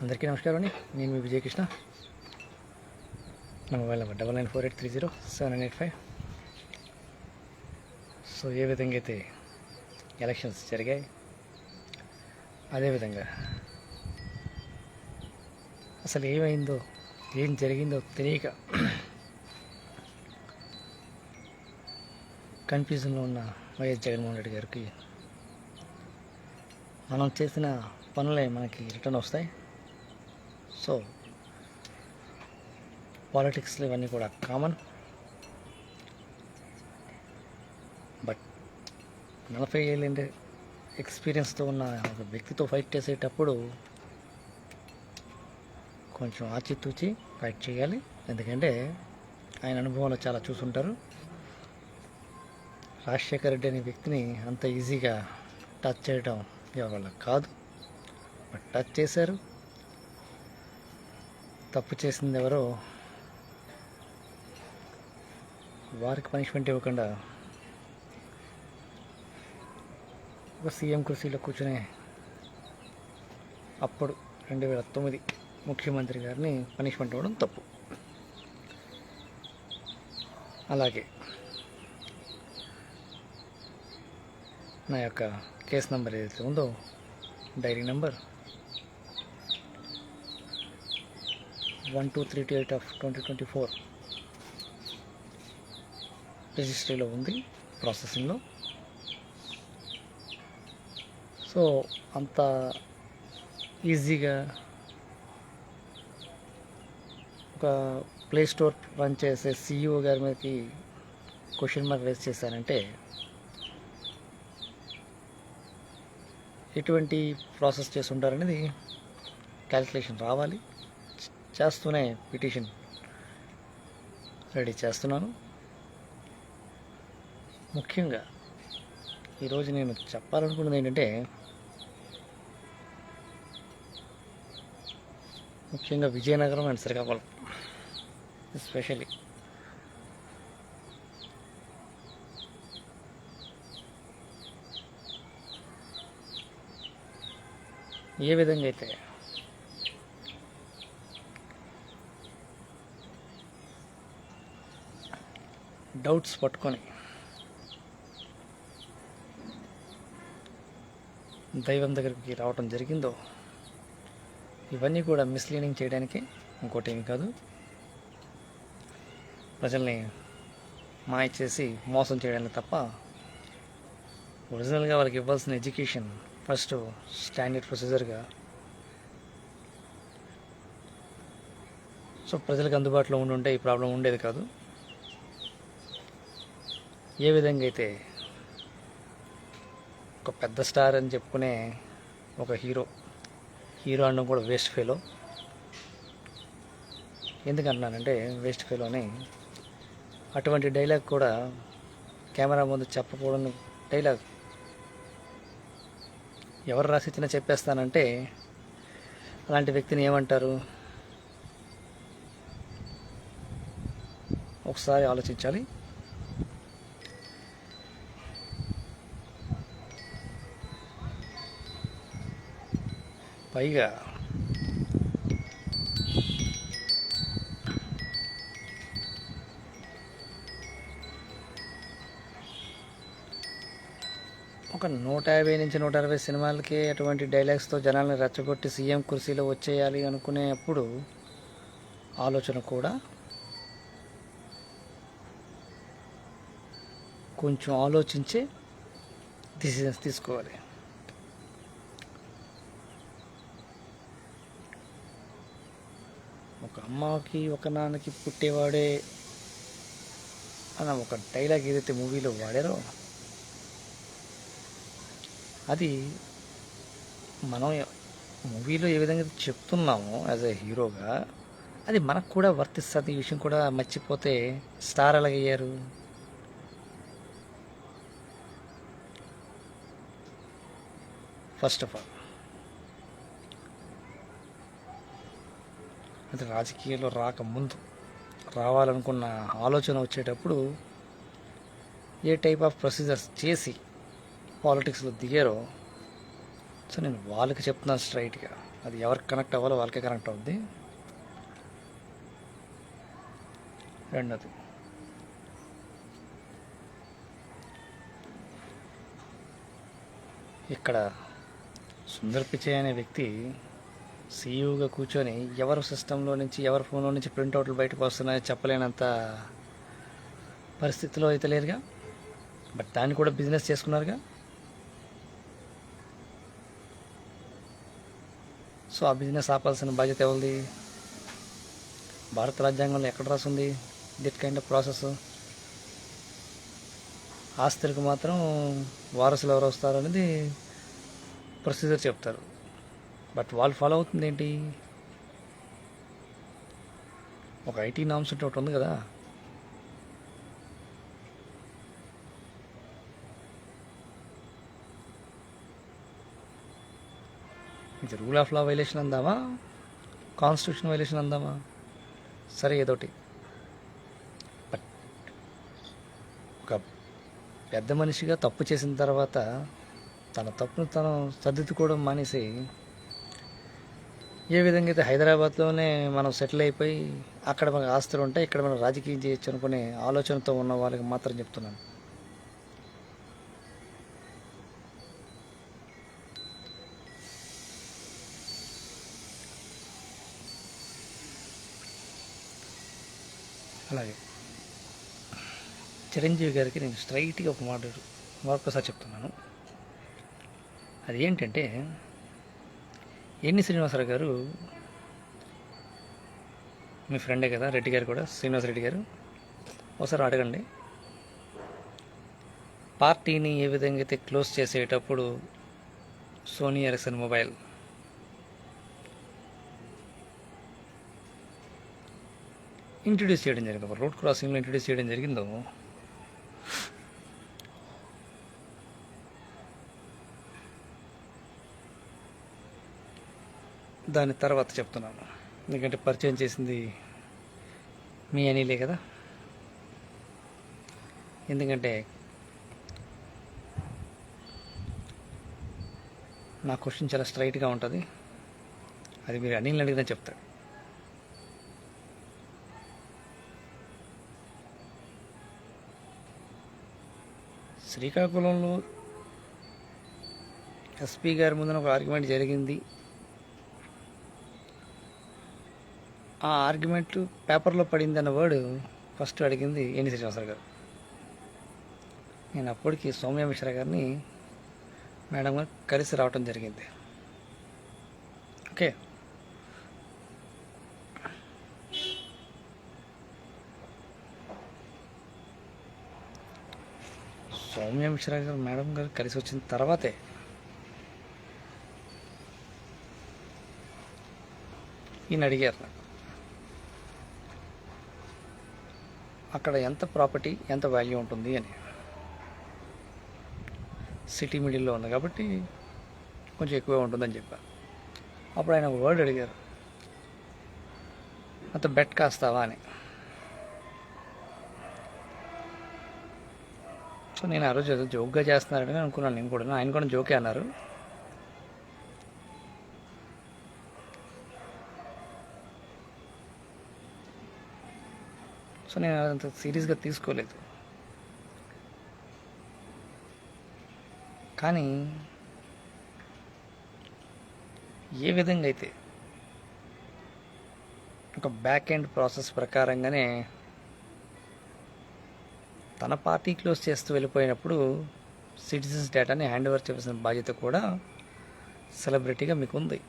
అందరికీ నమస్కారం అండి. నేను మీ విజయకృష్ణ. నా మొబైల్ నెంబర్ 9948307985. సో ఏ విధంగా అయితే ఎలక్షన్స్ జరిగాయి, అదేవిధంగా అసలు ఏమైందో ఏం జరిగిందో తెలియక కన్ఫ్యూజన్లో ఉన్న వైఎస్ జగన్మోహన్ రెడ్డి గారికి మనం చేసిన పనులే మనకి రిటర్న్ వస్తాయి. సో పాలిటిక్స్లో ఇవన్నీ కూడా కామన్. బట్ 40 ఏళ్ళ ఎక్స్పీరియన్స్తో ఉన్న ఒక వ్యక్తితో ఫైట్ చేసేటప్పుడు కొంచెం ఆచితూచి ఫైట్ చేయాలి. ఎందుకంటే ఆయన అనుభవంలో చాలా చూసుంటారు. రాజశేఖర రెడ్డి అనే వ్యక్తిని అంత ఈజీగా టచ్ చేయడం ఇవాళ కాదు. బట్ టచ్ చేశారు. తప్పు చేసింది ఎవరో వారికి పనిష్మెంట్ ఇవ్వకుండా ఒక సీఎం కుర్చీలో కూర్చునే అప్పుడు 2009 ముఖ్యమంత్రి గారిని పనిష్మెంట్ ఇవ్వడం తప్పు. అలాగే నా యొక్క కేసు నెంబర్ ఏదైతే ఉందో, డైరీ నెంబర్ 12328 ఆఫ్ 2024 రిజిస్ట్రీలో ఉంది, ప్రాసెసింగ్లో. సో అంత ఈజీగా ఒక ప్లే స్టోర్ రన్ చేసే CEO గారి మీదకి క్వశ్చన్ మార్క్ రేస్ చేశారంటే ఎటువంటి ప్రాసెస్ చేసి ఉంటారనేది క్యాల్కులేషన్ రావాలి. చేస్తూనే పిటిషన్ రెడీ చేస్తున్నాను. ముఖ్యంగా ఈరోజు నేను చెప్పాలనుకున్నది ఏంటంటే, ముఖ్యంగా విజయనగరం అండ్ శ్రీకాకుళం ఎస్పెషల్లీ ఏ విధంగా అయితే డౌట్స్ పట్టుకొని దైవం దగ్గరికి రావటం జరిగిందో, ఇవన్నీ కూడా మిస్లీడింగ్ చేయడానికి, ఇంకోటి ఏమి కాదు. ప్రజల్ని మాయ చేసి మోసం చేయడానికి తప్ప ఒరిజినల్గా వాళ్ళకి ఇవ్వాల్సిన ఎడ్యుకేషన్ ఫస్ట్ స్టాండర్డ్ ప్రొసీజర్గా సో ప్రజలకు అందుబాటులో ఉండుంటే ఈ ప్రాబ్లం ఉండేది కాదు. ఏ విధంగా అయితే ఒక పెద్ద స్టార్ అని చెప్పుకునే ఒక హీరో అనడం కూడా వేస్ట్ ఫెలో. ఎందుకంటున్నానంటే వేస్ట్ ఫెలోని అటువంటి డైలాగ్ కూడా కెమెరా ముందు చెప్పకూడని డైలాగ్ ఎవరు రాసిచ్చినా చెప్పేస్తానంటే అలాంటి వ్యక్తిని ఏమంటారు? ఒకసారి ఆలోచించాలి. పైగా ఒక 150 నుంచి 160 సినిమాలకి అటువంటి డైలాగ్స్తో జనాల్ని రెచ్చగొట్టి సీఎం కుర్చీలో వచ్చేయాలి అనుకునేప్పుడు ఆలోచన కూడా కొంచెం ఆలోచించే డిసిజన్స్ తీసుకోవాలి. ఒక అమ్మకి ఒక నాన్నకి పుట్టేవాడే అన్న ఒక డైలాగ్ ఏదైతే మూవీలో వాడారో, అది మనం మూవీలో ఏ విధంగా చెప్తున్నామో యాజ్ ఏ హీరోగా, అది మనకు కూడా వర్తిస్తుంది. ఈ విషయం కూడా మర్చిపోతే స్టార్ ఎలాగయ్యారు? ఫస్ట్ ఆఫ్ ఆల్ అది రాజకీయాల్లో రాకముందు రావాలనుకున్న ఆలోచన వచ్చేటప్పుడు ఏ టైప్ ఆఫ్ ప్రొసీజర్స్ చేసి పాలిటిక్స్లో దిగారో సో నేను వాళ్ళకి చెప్తున్నాను స్ట్రైట్గా, అది ఎవరికి కనెక్ట్ అవ్వాలో వాళ్ళకే కనెక్ట్ అవుద్ది. రెండోది, ఇక్కడ సుందర్ పిచై అనే వ్యక్తి సీఈఓగా కూర్చొని ఎవరి సిస్టంలో నుంచి ఎవరి ఫోన్లో నుంచి ప్రింట్అవుట్లు బయటకు వస్తున్నాయో చెప్పలేనంత పరిస్థితిలో అయితే లేరుగా. బట్ దాన్ని కూడా బిజినెస్ చేసుకున్నారుగా. సో ఆ బిజినెస్ ఆపాల్సిన బాధ్యత ఎవరిది? భారత రాజ్యాంగంలో ఎక్కడ రాసింది దిట్ కైండ్ ఆఫ్ ప్రాసెస్? ఆస్తులకు మాత్రం వారసులు ఎవరు వస్తారు అనేది ప్రొసీజర్ చెప్తారు. బట్ వాళ్ళు ఫాలో అవుతుంది ఏంటి? ఒక ఐటీ నామ్స్ అంటే ఒకటి ఉంది కదా. ఇది రూల్ ఆఫ్ లా వైలేషన్ అందామా, కాన్స్టిట్యూషన్ వైలేషన్ అందామా? సరే ఏదోటి. బట్ ఒక పెద్ద మనిషిగా తప్పు చేసిన తర్వాత తన తప్పును తను సర్దిద్దుకోవడం మానేసి ఏ విధంగా అయితే హైదరాబాద్లోనే మనం సెటిల్ అయిపోయి అక్కడ మనకు ఆస్తులు ఉంటాయి, ఇక్కడ మనం రాజకీయం చేయొచ్చు అనుకునే ఆలోచనతో ఉన్న వాళ్ళకి మాత్రం చెప్తున్నాను. అలాగే చిరంజీవి గారికి నేను స్ట్రైట్గా ఒక మాట మరొకసారి చెప్తున్నాను. అది ఏంటంటే, ఎన్ని శ్రీనివాసరావు గారు మీ ఫ్రెండే కదా, రెడ్డి గారు కూడా, శ్రీనివాసరెడ్డి గారు, ఒకసారి అడగండి. పార్టీని ఏ విధంగా అయితే క్లోజ్ చేసేటప్పుడు సోనీ ఎరిక్సన్ మొబైల్ ఇంట్రడ్యూస్ చేయడం జరిగింది, ఒక రోడ్ క్రాసింగ్లో ఇంట్రడ్యూస్ చేయడం జరిగిందో, దాని తర్వాత చెప్తున్నాను. ఎందుకంటే పరిచయం చేసింది మీ అనిలే కదా. ఎందుకంటే నా క్వశ్చన్ చాలా స్ట్రైట్గా ఉంటుంది, అది మీరు అనిల్ని అడిగినా చెప్తాడు. శ్రీకాకుళంలో ఎస్పీ గారి ముందున ఒక ఆర్గ్యుమెంట్ జరిగింది. ఆ ఆర్గ్యుమెంట్ పేపర్లో పడింది అన్న వర్డ్ ఫస్ట్ అడిగింది ఎన్టీ శ్రీనివాసరావు గారు. నేను అప్పటికి సౌమ్య మిశ్రా గారిని మేడం గారు కలిసి రావటం జరిగింది. ఓకే, సౌమ్య మిశ్రా గారు మేడం గారు కలిసి వచ్చిన తర్వాతే ఈయన అడిగారు నాకు, అక్కడ ఎంత ప్రాపర్టీ ఎంత వాల్యూ ఉంటుంది అని. సిటీ మిడిల్లో ఉంది కాబట్టి కొంచెం ఎక్కువే ఉంటుందని చెప్పాను. అప్పుడు ఆయన ఒక వర్డ్ అడిగారు, అంత బెట్ కాస్తావా అని. సో నేను ఆ రోజు ఏదో జోక్గా చేస్తున్నారని అనుకున్నాను. నేను కూడా, ఆయన కూడా జోకే అన్నారు. సో నేను అంత సీరియస్గా తీసుకోలేదు. కానీ ఏ విధంగా అయితే ఒక బ్యాక్ ఎండ్ ప్రాసెస్ ప్రకారంగానే తన పార్టీ క్లోజ్ చేస్తూ వెళ్ళిపోయినప్పుడు సిటిజన్స్ డేటాని హ్యాండ్ ఓవర్ చేయాల్సిన బాధ్యత కూడా సెలబ్రిటీగా మీకు ఉంది.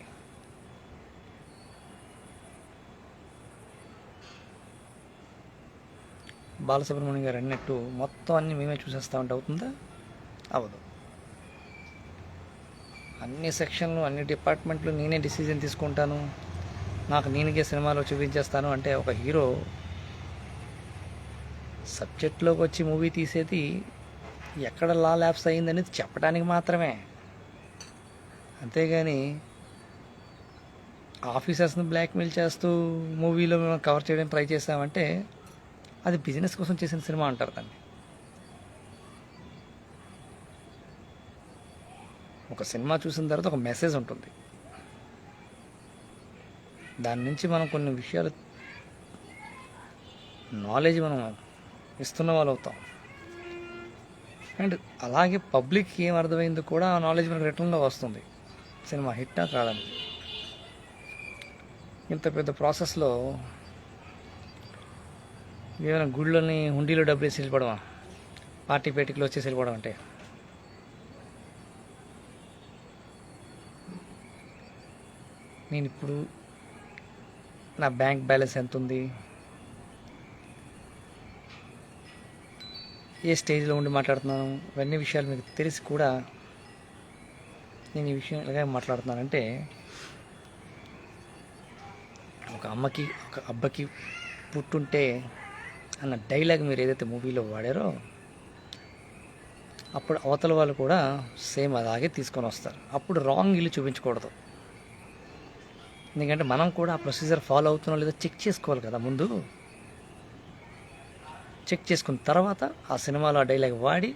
బాలసుబ్రహ్మణ్యం గారు అన్నట్టు మొత్తం అన్నీ మేమే చూసేస్తా ఉంటే అవుతుందా? అవ్వదు. అన్ని సెక్షన్లు అన్ని డిపార్ట్మెంట్లు నేనే డిసిజన్ తీసుకుంటాను, నాకు నేనుగే సినిమాలో చూపించేస్తాను అంటే ఒక హీరో సబ్జెక్ట్లోకి వచ్చి మూవీ తీసేది ఎక్కడ లా ల్యాప్స్ అయ్యిందనేది చెప్పడానికి మాత్రమే. అంతేగాని ఆఫీసర్స్ని బ్లాక్మెయిల్ చేస్తూ మూవీలో మేము కవర్ చేయడానికి ట్రై చేసామంటే అది బిజినెస్ కోసం చేసిన సినిమా అంటారు దాన్ని. ఒక ఒక సినిమా చూసిన తర్వాత ఒక మెసేజ్ ఉంటుంది. దాని నుంచి మనం కొన్ని విషయాలు నాలెడ్జ్ మనం ఇస్తున్న వాళ్ళు అవుతాం. అండ్ అలాగే పబ్లిక్కి ఏం అర్థమైందో కూడా ఆ నాలెడ్జ్ మనకు రిటర్న్లో వస్తుంది. సినిమా హిట్టా కాదని. ఇంత పెద్ద ప్రాసెస్లో ఏమైనా గుళ్ళని హుండీలో డబ్బులు వేసి వెళ్ళిపోవడమా, పార్టీ పేటికలో వచ్చేసి వెళ్ళిపోవడం అంటే నేను ఇప్పుడు నా బ్యాంక్ బ్యాలెన్స్ ఎంత ఉంది, ఏ స్టేజ్లో ఉండి మాట్లాడుతున్నాను, ఇవన్నీ విషయాలు మీకు తెలిసి కూడా నేను ఈ విషయం ఎలాగ మాట్లాడుతున్నానంటే, ఒక అమ్మకి ఒక అబ్బకి పుట్టుంటే అన్న డైలాగ్ మీరు ఏదైతే మూవీలో వాడారో అప్పుడు అవతల వాళ్ళు కూడా సేమ్ అలాగే తీసుకొని వస్తారు. అప్పుడు రాంగ్ ఇల్లు చూపించకూడదు. ఎందుకంటే మనం కూడా ఆ ప్రొసీజర్ ఫాలో అవుతున్నా లేదో చెక్ చేసుకోవాలి కదా. ముందు చెక్ చేసుకున్న తర్వాత ఆ సినిమాలో ఆ డైలాగ్ వాడి,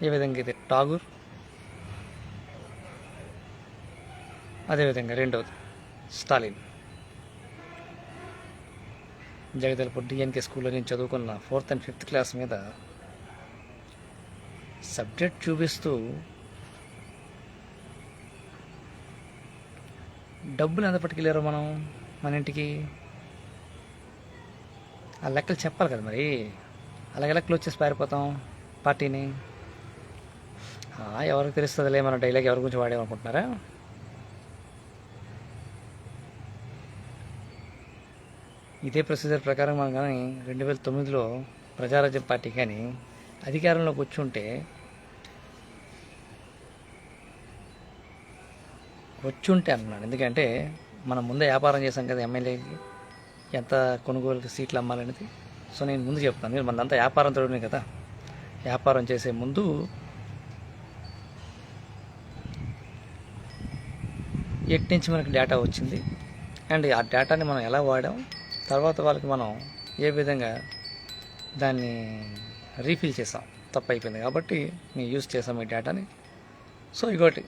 ఏ విధంగా అయితే ఠాగూర్, అదేవిధంగా రెండవది స్టాలిన్, జగదల్పూర్ డిఎన్కే స్కూల్లో నేను చదువుకున్న 4th and 5th క్లాస్ మీద సబ్జెక్ట్ చూపిస్తూ డబ్బులు ఎంత పట్టుకెళ్ళారో మనం మన ఇంటికి ఆ లెక్కలు చెప్పాలి కదా. మరి అలాగే క్లోజ్ చేసి పారిపోతాం పార్టీని. ఎవరికి తెలుస్తుందిలే మన డైలాగ్ ఎవరి గురించి వాడేమనుకుంటున్నారా? ఇదే ప్రొసీజర్ ప్రకారం మనం కానీ 2009లో ప్రజారాజ్యం పార్టీ కానీ అధికారంలోకి వచ్చుంటే అన్నాడు. ఎందుకంటే మనం ముందే వ్యాపారం చేసాం కదా ఎమ్మెల్యేకి ఎంత కొనుగోలు సీట్లు అమ్మాలనేది. సో నేను ముందు చెప్తాను, మీరు మనంతా వ్యాపారం తోడునే కదా. వ్యాపారం చేసే ముందు ఎటు నుంచి మనకు డేటా వచ్చింది అండ్ ఆ డేటాని మనం ఎలా వాడాం, తర్వాత వాళ్ళకి మనం ఏ విధంగా దాన్ని రీఫిల్ చేసాం, తప్పు అయిపోయింది కాబట్టి మేము యూజ్ చేసాం ఈ డేటాని. సో ఇంకోటి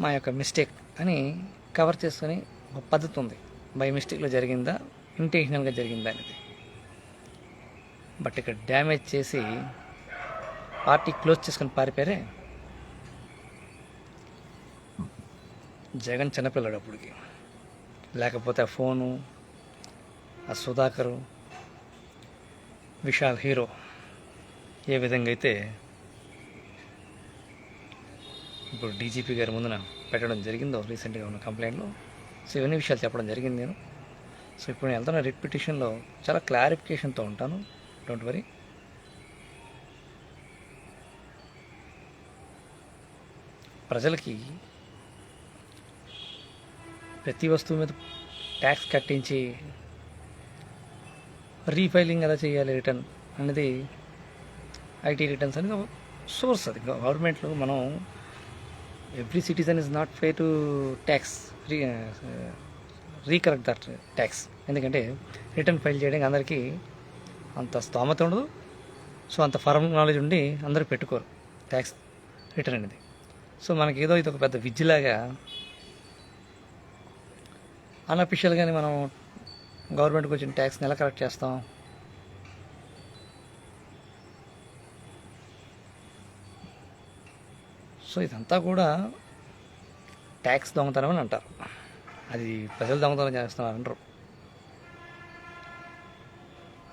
మా యొక్క మిస్టేక్ అని కవర్ చేసుకొని ఒక పద్ధతి ఉంది. బై మిస్టేక్లో జరిగిందా, ఇంటెన్షనల్గా జరిగిందా అనేది. బట్ ఇక్కడ డ్యామేజ్ చేసి పార్టీ క్లోజ్ చేసుకొని పారిపోయారే. జగన్ చిన్నపిల్లడు అప్పటికి, లేకపోతే ఆ ఫోను, ఆ సుధాకరు, విశాల్ హీరో ఏ విధంగా అయితే ఇప్పుడు డీజీపీ గారి ముందున పెట్టడం జరిగిందో రీసెంట్గా ఉన్న కంప్లైంట్లో. సో ఇవన్నీ విషయాలు చెప్పడం జరిగింది నేను. సో ఇప్పుడు నేను వెళ్తున్న రిట్ పిటిషన్లో చాలా క్లారిఫికేషన్తో ఉంటాను, డోంట్ వరీ. ప్రజలకి ప్రతి వస్తువు మీద ట్యాక్స్ కట్టించి రీఫైలింగ్ ఎలా చేయాలి రిటర్న్ అనేది, ఐటీ రిటర్న్స్ అనేది ఒక సోర్స్. అది గవర్నమెంట్లో మనం ఎవ్రీ సిటిజన్ ఇస్ నాట్ ఫే టు ట్యాక్స్ రీకరెక్ట్ దట్ ట్యాక్స్. ఎందుకంటే రిటర్న్ ఫైల్ చేయడానికి అందరికీ అంత స్తోమత ఉండదు. సో అంత ఫర్మ్ నాలెడ్జ్ ఉండి అందరూ పెట్టుకోరు ట్యాక్స్ రిటర్న్ అనేది. సో మనకి ఏదో ఇది ఒక పెద్ద విద్యలాగా అన్అఫిషియల్గానే మనం గవర్నమెంట్కి వచ్చిన ట్యాక్స్ని ఎలా కలెక్ట్ చేస్తాం. సో ఇదంతా కూడా ట్యాక్స్ దొంగతనం అని అంటారు. అది ప్రజలు దొంగతనం చేస్తున్నారు అంటారు.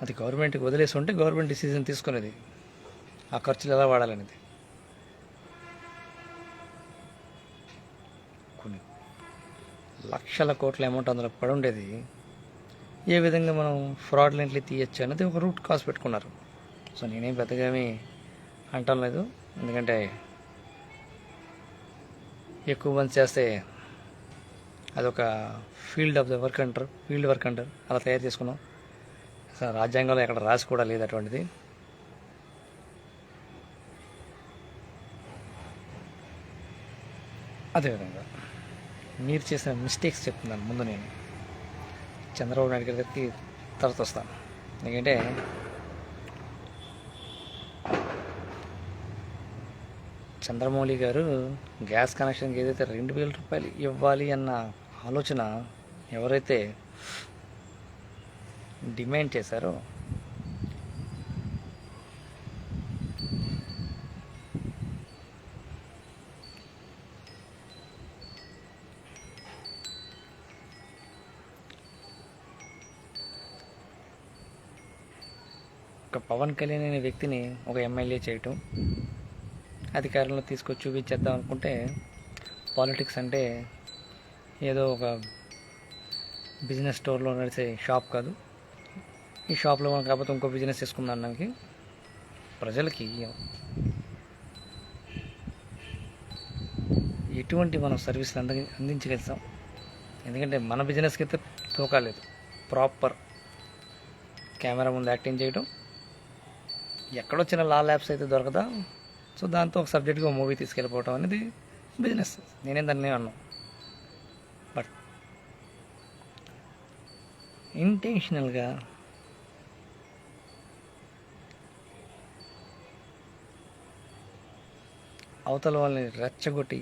అది గవర్నమెంట్కి వదిలేసి ఉంటే గవర్నమెంట్ డిసిజన్ తీసుకునేది ఆ ఖర్చులు ఎలా వాడాలనేది. కొన్ని లక్షల కోట్ల అమౌంట్ అందులో పడి ఉండేది. ఏ విధంగా మనం ఫ్రాడ్లెంట్లీ తీయచ్చు అనేది ఒక రూట్ కాజ్ పెట్టుకున్నారు. సో నేనేం పెద్దగా ఏమీ అంటాం లేదు, ఎందుకంటే ఎక్కువ మంది చేస్తే అదొక ఫీల్డ్ ఆఫ్ ద వర్క్ అంటారు, ఫీల్డ్ వర్క్ అంటారు. అలా తయారు చేసుకున్నాం. అసలు రాజ్యాంగంలో ఎక్కడ రాసి కూడా లేదు అటువంటిది. అదేవిధంగా మీరు చేసిన మిస్టేక్స్ చెప్తున్నాను ముందు. నేను చంద్రబాబు నాయుడు గారి దగ్గరికి తర్వాత వస్తాను. ఎందుకంటే చంద్రమౌళి గారు గ్యాస్ కనెక్షన్కి ఏదైతే 2,000 రూపాయలు ఇవ్వాలి అన్న ఆలోచన ఎవరైతే డిమాండ్ చేశారో ఒక పవన్ కళ్యాణ్ అనే వ్యక్తిని ఒక ఎమ్మెల్యే చేయటం, అధికారంలో తీసుకొచ్చి చూపించేద్దాం అనుకుంటే పాలిటిక్స్ అంటే ఏదో ఒక బిజినెస్ స్టోర్లో నడిచే షాప్ కాదు. ఈ షాప్లో మనం కాకపోతే ఇంకో బిజినెస్ చేసుకుందాం దానికి ప్రజలకి ఎటువంటి మనం సర్వీసులు అందించగలుగుతాం. ఎందుకంటే మన బిజినెస్కి అయితే తోకాలేదు. ప్రాపర్ కెమెరా ముందు యాక్టింగ్ చేయడం, ఎక్కడొచ్చిన ల్యాబ్స్ అయితే దొరకదా, సో దాంతో ఒక సబ్జెక్ట్గా మూవీ తీసుకెళ్ళిపోవటం అనేది బిజినెస్. నేనేం దాన్ని అన్నాను. బట్ ఇంటెన్షనల్గా అవతల వాళ్ళని రెచ్చగొట్టి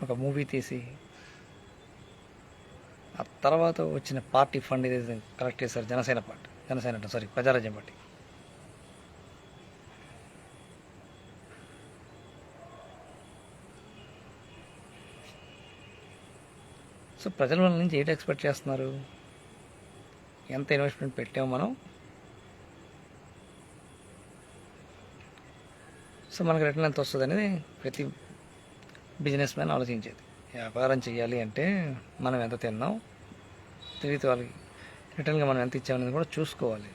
ఒక మూవీ తీసి ఆ తర్వాత వచ్చిన పార్టీ ఫండ్ ఏదైతే కలెక్ట్ చేశారు ప్రజారాజ్యం పార్టీ, సో ప్రజల వాళ్ళ నుంచి ఏంటి ఎక్స్పెక్ట్ చేస్తున్నారు? ఎంత ఇన్వెస్ట్మెంట్ పెట్టాము మనం, సో మనకు రిటర్న్ ఎంత వస్తుంది అనేది ప్రతి బిజినెస్ మ్యాన్ ఆలోచించేది. వ్యాపారం చేయాలి అంటే మనం ఎంత తిన్నాం, తిరిగి వాళ్ళకి రిటర్న్గా మనం ఎంత ఇచ్చామనేది కూడా చూసుకోవాలి.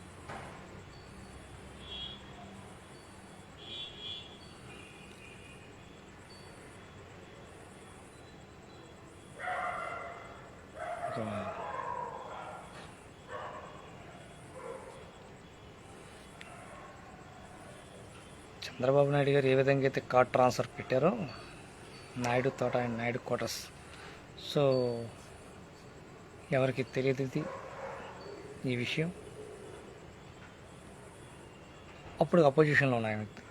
చంద్రబాబు నాయుడు గారు ఏ విధంగా అయితే కార్డ్ ట్రాన్స్ఫర్ పెట్టారో నాయుడు తోట అండ్ నాయుడు క్వార్టర్స్, సో ఎవరికి తెలియదు ఇది ఈ విషయం. అప్పుడు అపోజిషన్లో ఉన్న వ్యక్తి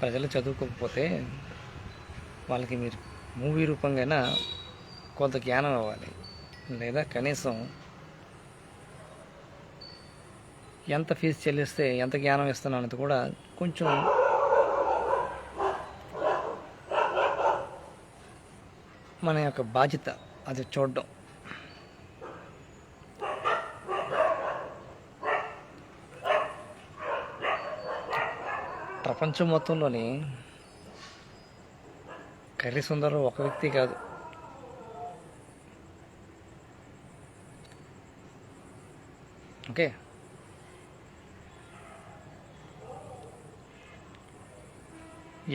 ప్రజలు చదువుకోకపోతే వాళ్ళకి మీరు మూవీ రూపంగా కొంత జ్ఞానం ఇవ్వాలి, లేదా కనీసం ఎంత ఫీజు చెల్లిస్తే ఎంత జ్ఞానం ఇస్తున్నాం అనేది కూడా కొంచెం మన యొక్క బాధ్యత అది చూడడం. ప్రపంచం మొత్తంలోని కర్రీ సుందరం ఒక వ్యక్తి కాదు, ఓకే.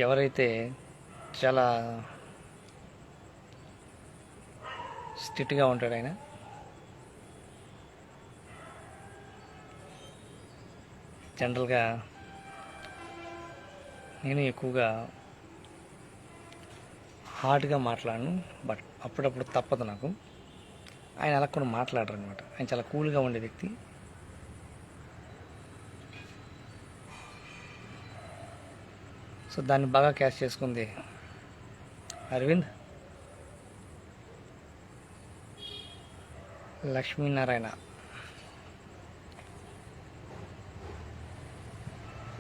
ఎవరైతే చాలా స్ట్రిక్ట్గా ఉంటాడు ఆయన, జనరల్గా నేను ఎక్కువగా హార్డ్గా మాట్లాడను, బట్ అప్పుడప్పుడు తప్పదు నాకు. ఆయన అలా కూడా మాట్లాడరు అనమాట. ఆయన చాలా కూల్గా ఉండే వ్యక్తి. సో దాన్ని బాగా క్యాచ్ చేసుకుంది అరవింద్, లక్ష్మీనారాయణ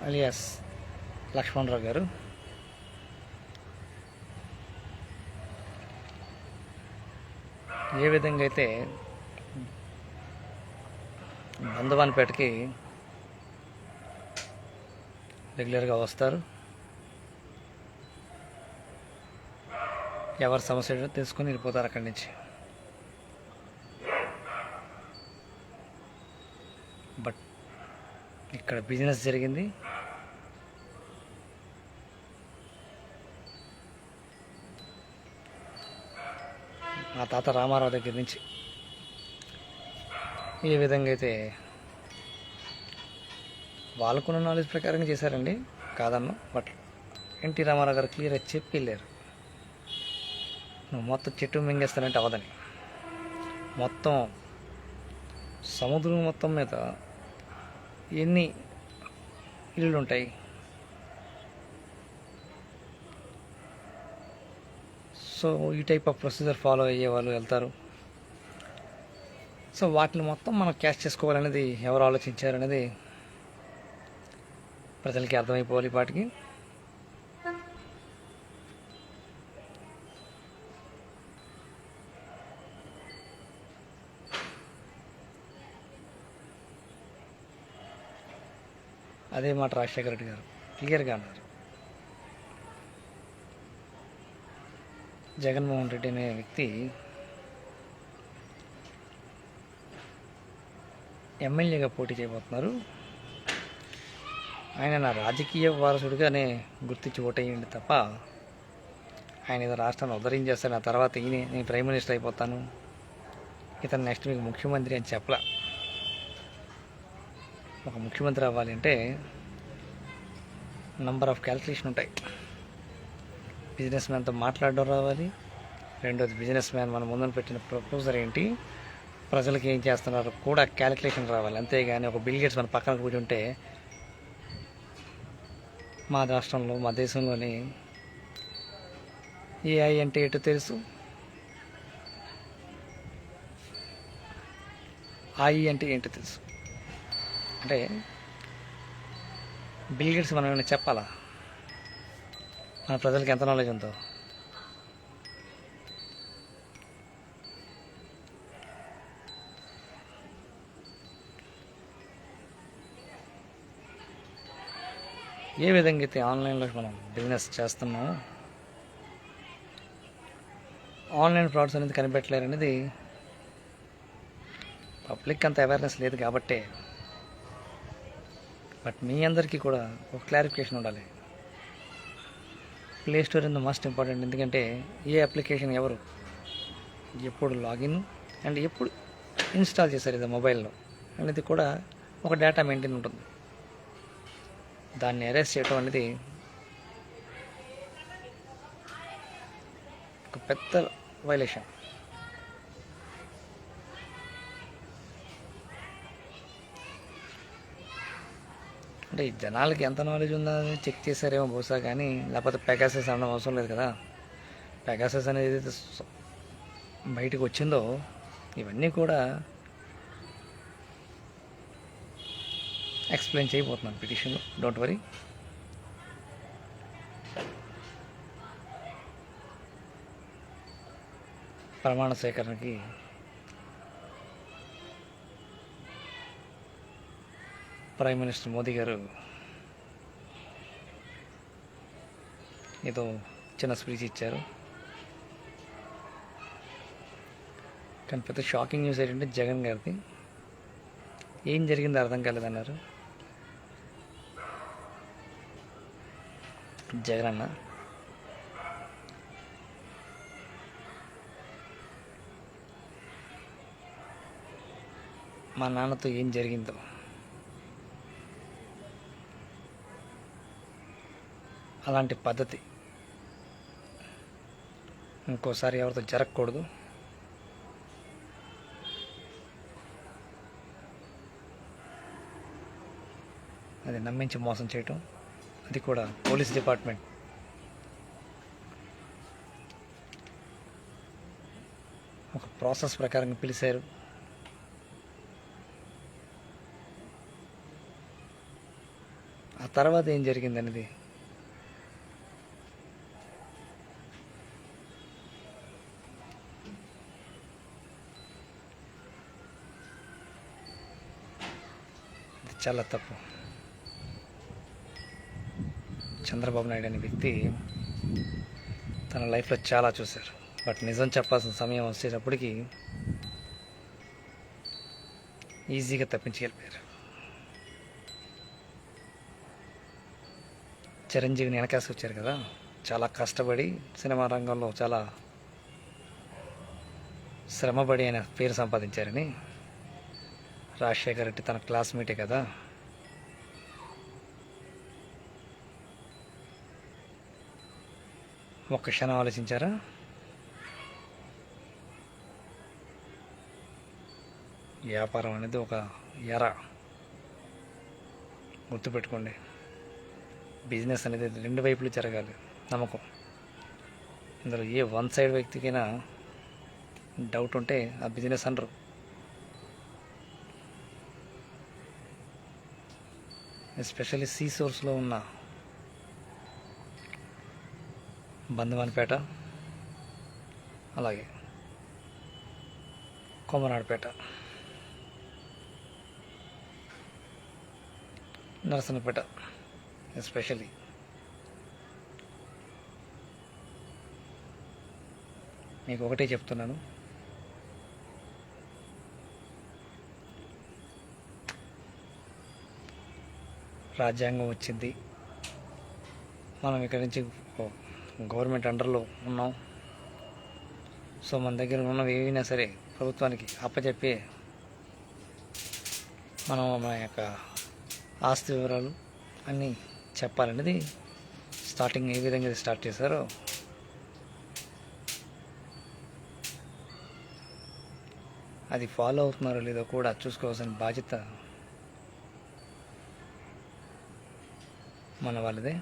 అలియాస్ లక్ష్మణరావు గారు. ఏ విధంగా అయితే బంధువానిపేటకి రెగ్యులర్గా వస్తారు, ఎవరి సమస్య తెలుసుకొని వెళ్ళిపోతారు అక్కడి నుంచి. బట్ ఇక్కడ బిజినెస్ జరిగింది. మా తాత రామారావు దగ్గర నుంచి ఏ విధంగా అయితే వాళ్ళకున్న నాలెడ్జ్ ప్రకారంగా చేశారండి, కాదన్నా. బట్ ఎన్టీ రామారావు గారు క్లియర్గా చెప్పి వెళ్ళారు, నువ్వు మొత్తం చెట్టు మింగేస్తానంటే అవదని. మొత్తం సముద్రం మొత్తం మీద ఎన్ని ఇళ్ళు ఉంటాయి? సో ఈ టైప్ ఆఫ్ ప్రొసీజర్ ఫాలో అయ్యే వాళ్ళు వెళ్తారు. సో వాటిని మొత్తం మనం క్యాష్ చేసుకోవాలనేది ఎవరు ఆలోచించారనేది ప్రజలకి అర్థమైపోవాలి వాటికి. అదే మాట రాజశేఖర రెడ్డి గారు క్లియర్గా అన్నారు. జగన్మోహన్ రెడ్డి అనే వ్యక్తి ఎమ్మెల్యేగా పోటీ చేయబోతున్నారు. ఆయన నా రాజకీయ వారసుడిగానే గుర్తించి ఓటేయండి తప్ప ఆయన ఏదో రాష్ట్రాన్ని ఉద్ధరించేస్తాను, ఆ తర్వాత నేను ప్రైమ్ మినిస్టర్ అయిపోతాను, ఇతను నెక్స్ట్ మీకు ముఖ్యమంత్రి అని చెప్పలా. ఒక ముఖ్యమంత్రి అవ్వాలి అంటే నంబర్ ఆఫ్ క్యాల్కులేషన్ ఉంటాయి. బిజినెస్ మ్యాన్తో మాట్లాడడం రావాలి. రెండోది బిజినెస్ మ్యాన్ మన ముందున పెట్టిన ప్రపోజల్ ఏంటి, ప్రజలకు ఏం చేస్తున్నారో కూడా క్యాలిక్యులేషన్ రావాలి. అంతేగాని ఒక బిల్ గేట్స్ మన పక్కన కూర్చుంటే మా రాష్ట్రంలో మా దేశంలోని ఏఐ అంటే ఏంటో తెలుసు, ఐ అంటే ఏంటో తెలుసు. అంటే బిల్ గేట్స్ మనం ఏమైనా చెప్పాలా మన ప్రజలకు ఎంత నాలెడ్జ్ ఉందో? ఏ విధంగా అయితే ఆన్లైన్లో మనం బిజినెస్ చేస్తున్నామో ఆన్లైన్ ఫ్రాడ్స్ అనేది కనిపెట్టలేరు అనేది పబ్లిక్ అంత అవేర్నెస్ లేదు కాబట్టే. బట్ మీ అందరికీ కూడా ఒక క్లారిఫికేషన్ ఉండాలి. Play store in the must important. ఎందుకంటే ఏ అప్లికేషన్ ఎవరు ఎప్పుడు లాగిన్ అండ్ ఎప్పుడు ఇన్స్టాల్ చేశారు ఇది మొబైల్లో అనేది కూడా ఒక డేటా మెయింటైన్ ఉంటుంది. దాన్ని అరెస్ట్ చేయడం అనేది ఒక పెద్ద వైలేషన్. అంటే ఈ జనాలకి ఎంత నాలెడ్జ్ ఉందా అని చెక్ చేశారేమో బహుశా, కానీ లేకపోతే పెగాసస్ అనడం అవసరం లేదు కదా. పెగాసస్ అనేది ఏదైతే బయటకు వచ్చిందో ఇవన్నీ కూడా ఎక్స్ప్లెయిన్ చేయబోతున్నాను పిటిషన్లో, డోంట్ వరీ. ప్రమాణ సేకరణకి ప్రైమ్ మినిస్టర్ మోదీ గారు ఏదో చిన్న స్పీచ్ ఇచ్చారు. కానీ పెద్ద షాకింగ్ న్యూస్ ఏంటంటే జగన్ గారిది ఏం జరిగిందో అర్థం కాలేదన్నారు. జగన్ అన్న మా నాన్నతో ఏం జరిగిందో అలాంటి పద్ధతి ఇంకోసారి ఎవరితో జరగకూడదు. అది నమ్మించి మోసం చేయటం, అది కూడా పోలీస్ డిపార్ట్మెంట్ ఒక ప్రాసెస్ ప్రకారం పిలిచారు. ఆ తర్వాత ఏం జరిగిందనేది చాలా తప్పు. చంద్రబాబు నాయుడు అనే వ్యక్తి తన లైఫ్లో చాలా చూశారు. బట్ నిజం చెప్పాల్సిన సమయం వచ్చేటప్పటికి ఈజీగా తప్పించి వెళ్ళిపోయారు. చిరంజీవిని వెనకాసి వచ్చారు కదా, చాలా కష్టపడి సినిమా రంగంలో చాలా శ్రమపడి ఆయన పేరు సంపాదించారని. రాజశేఖర్ రెడ్డి తన క్లాస్మేటే కదా. ఒక్క క్షణం ఆలోచించారా? వ్యాపారం అనేది ఒక ఎర, గుర్తుపెట్టుకోండి. బిజినెస్ అనేది రెండు వైపులు జరగాలి, నమ్మకం. ఇందులో ఏ వన్ సైడ్ వ్యక్తికైనా డౌట్ ఉంటే ఆ బిజినెస్ అనరు. ఎస్పెషల్లీ సీ సోర్స్లో ఉన్న బంధువానిపేట, అలాగే కొమరాడపేట, నరసన్నపేట ఎస్పెషల్లీ. మీకు ఒకటే చెప్తున్నాను, రాజ్యాంగం వచ్చింది, మనం ఇక్కడి నుంచి గవర్నమెంట్ అండర్లో ఉన్నాం. సో మన దగ్గర ఉన్నవి ఏవైనా సరే ప్రభుత్వానికి అప్పచెప్పి మనం మన యొక్క ఆస్తి వివరాలు అన్నీ చెప్పాలనేది స్టార్టింగ్ ఏ విధంగా స్టార్ట్ చేశారో అది ఫాలో అవుతున్నారో లేదో కూడా చూసుకోవాల్సిన బాధ్యత మన వాళ్ళదే.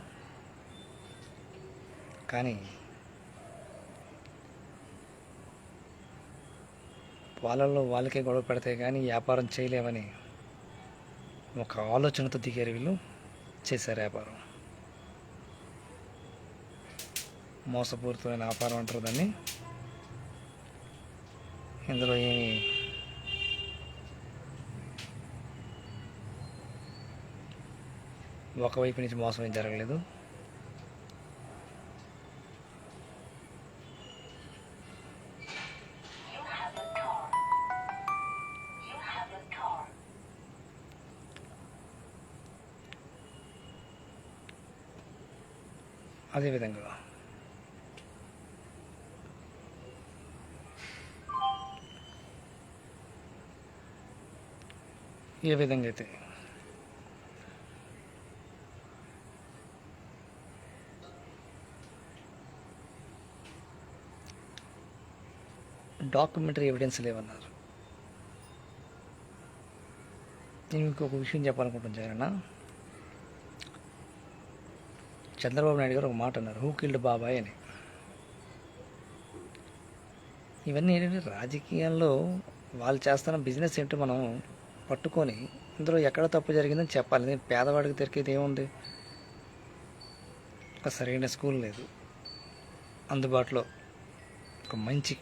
కానీ వాళ్ళల్లో వాళ్ళకే గొడవ పెడితే కానీ వ్యాపారం చేయలేమని ఒక ఆలోచనతో దిగారు వీళ్ళు, చేశారు వ్యాపారం. మోసపూరితమైన వ్యాపారం అంటారు దాన్ని. ఇందులో ఏమి ఒకవైపు నుంచి మోసం ఏం జరగలేదు. అదేవిధంగా ఏ విధంగా అయితే డాక్యుమెంటరీ ఎవిడెన్స్ లేవన్నారు. నేను ఇంకొక విషయం చెప్పాలనుకుంటున్నాను జగన్. చంద్రబాబు నాయుడు గారు ఒక మాట అన్నారు, హూ కిల్డ్ బాబాయ్ అని. ఇవన్నీ ఏంటంటే రాజకీయాల్లో వాళ్ళు చేస్తున్న బిజినెస్ ఏంటో మనం పట్టుకొని ఇందులో ఎక్కడ తప్పు జరిగిందని చెప్పాలి. నేను పేదవాడికి దొరికేది ఏముంది? ఒక సరైన స్కూల్ లేదు అందుబాటులో, ఒక మంచి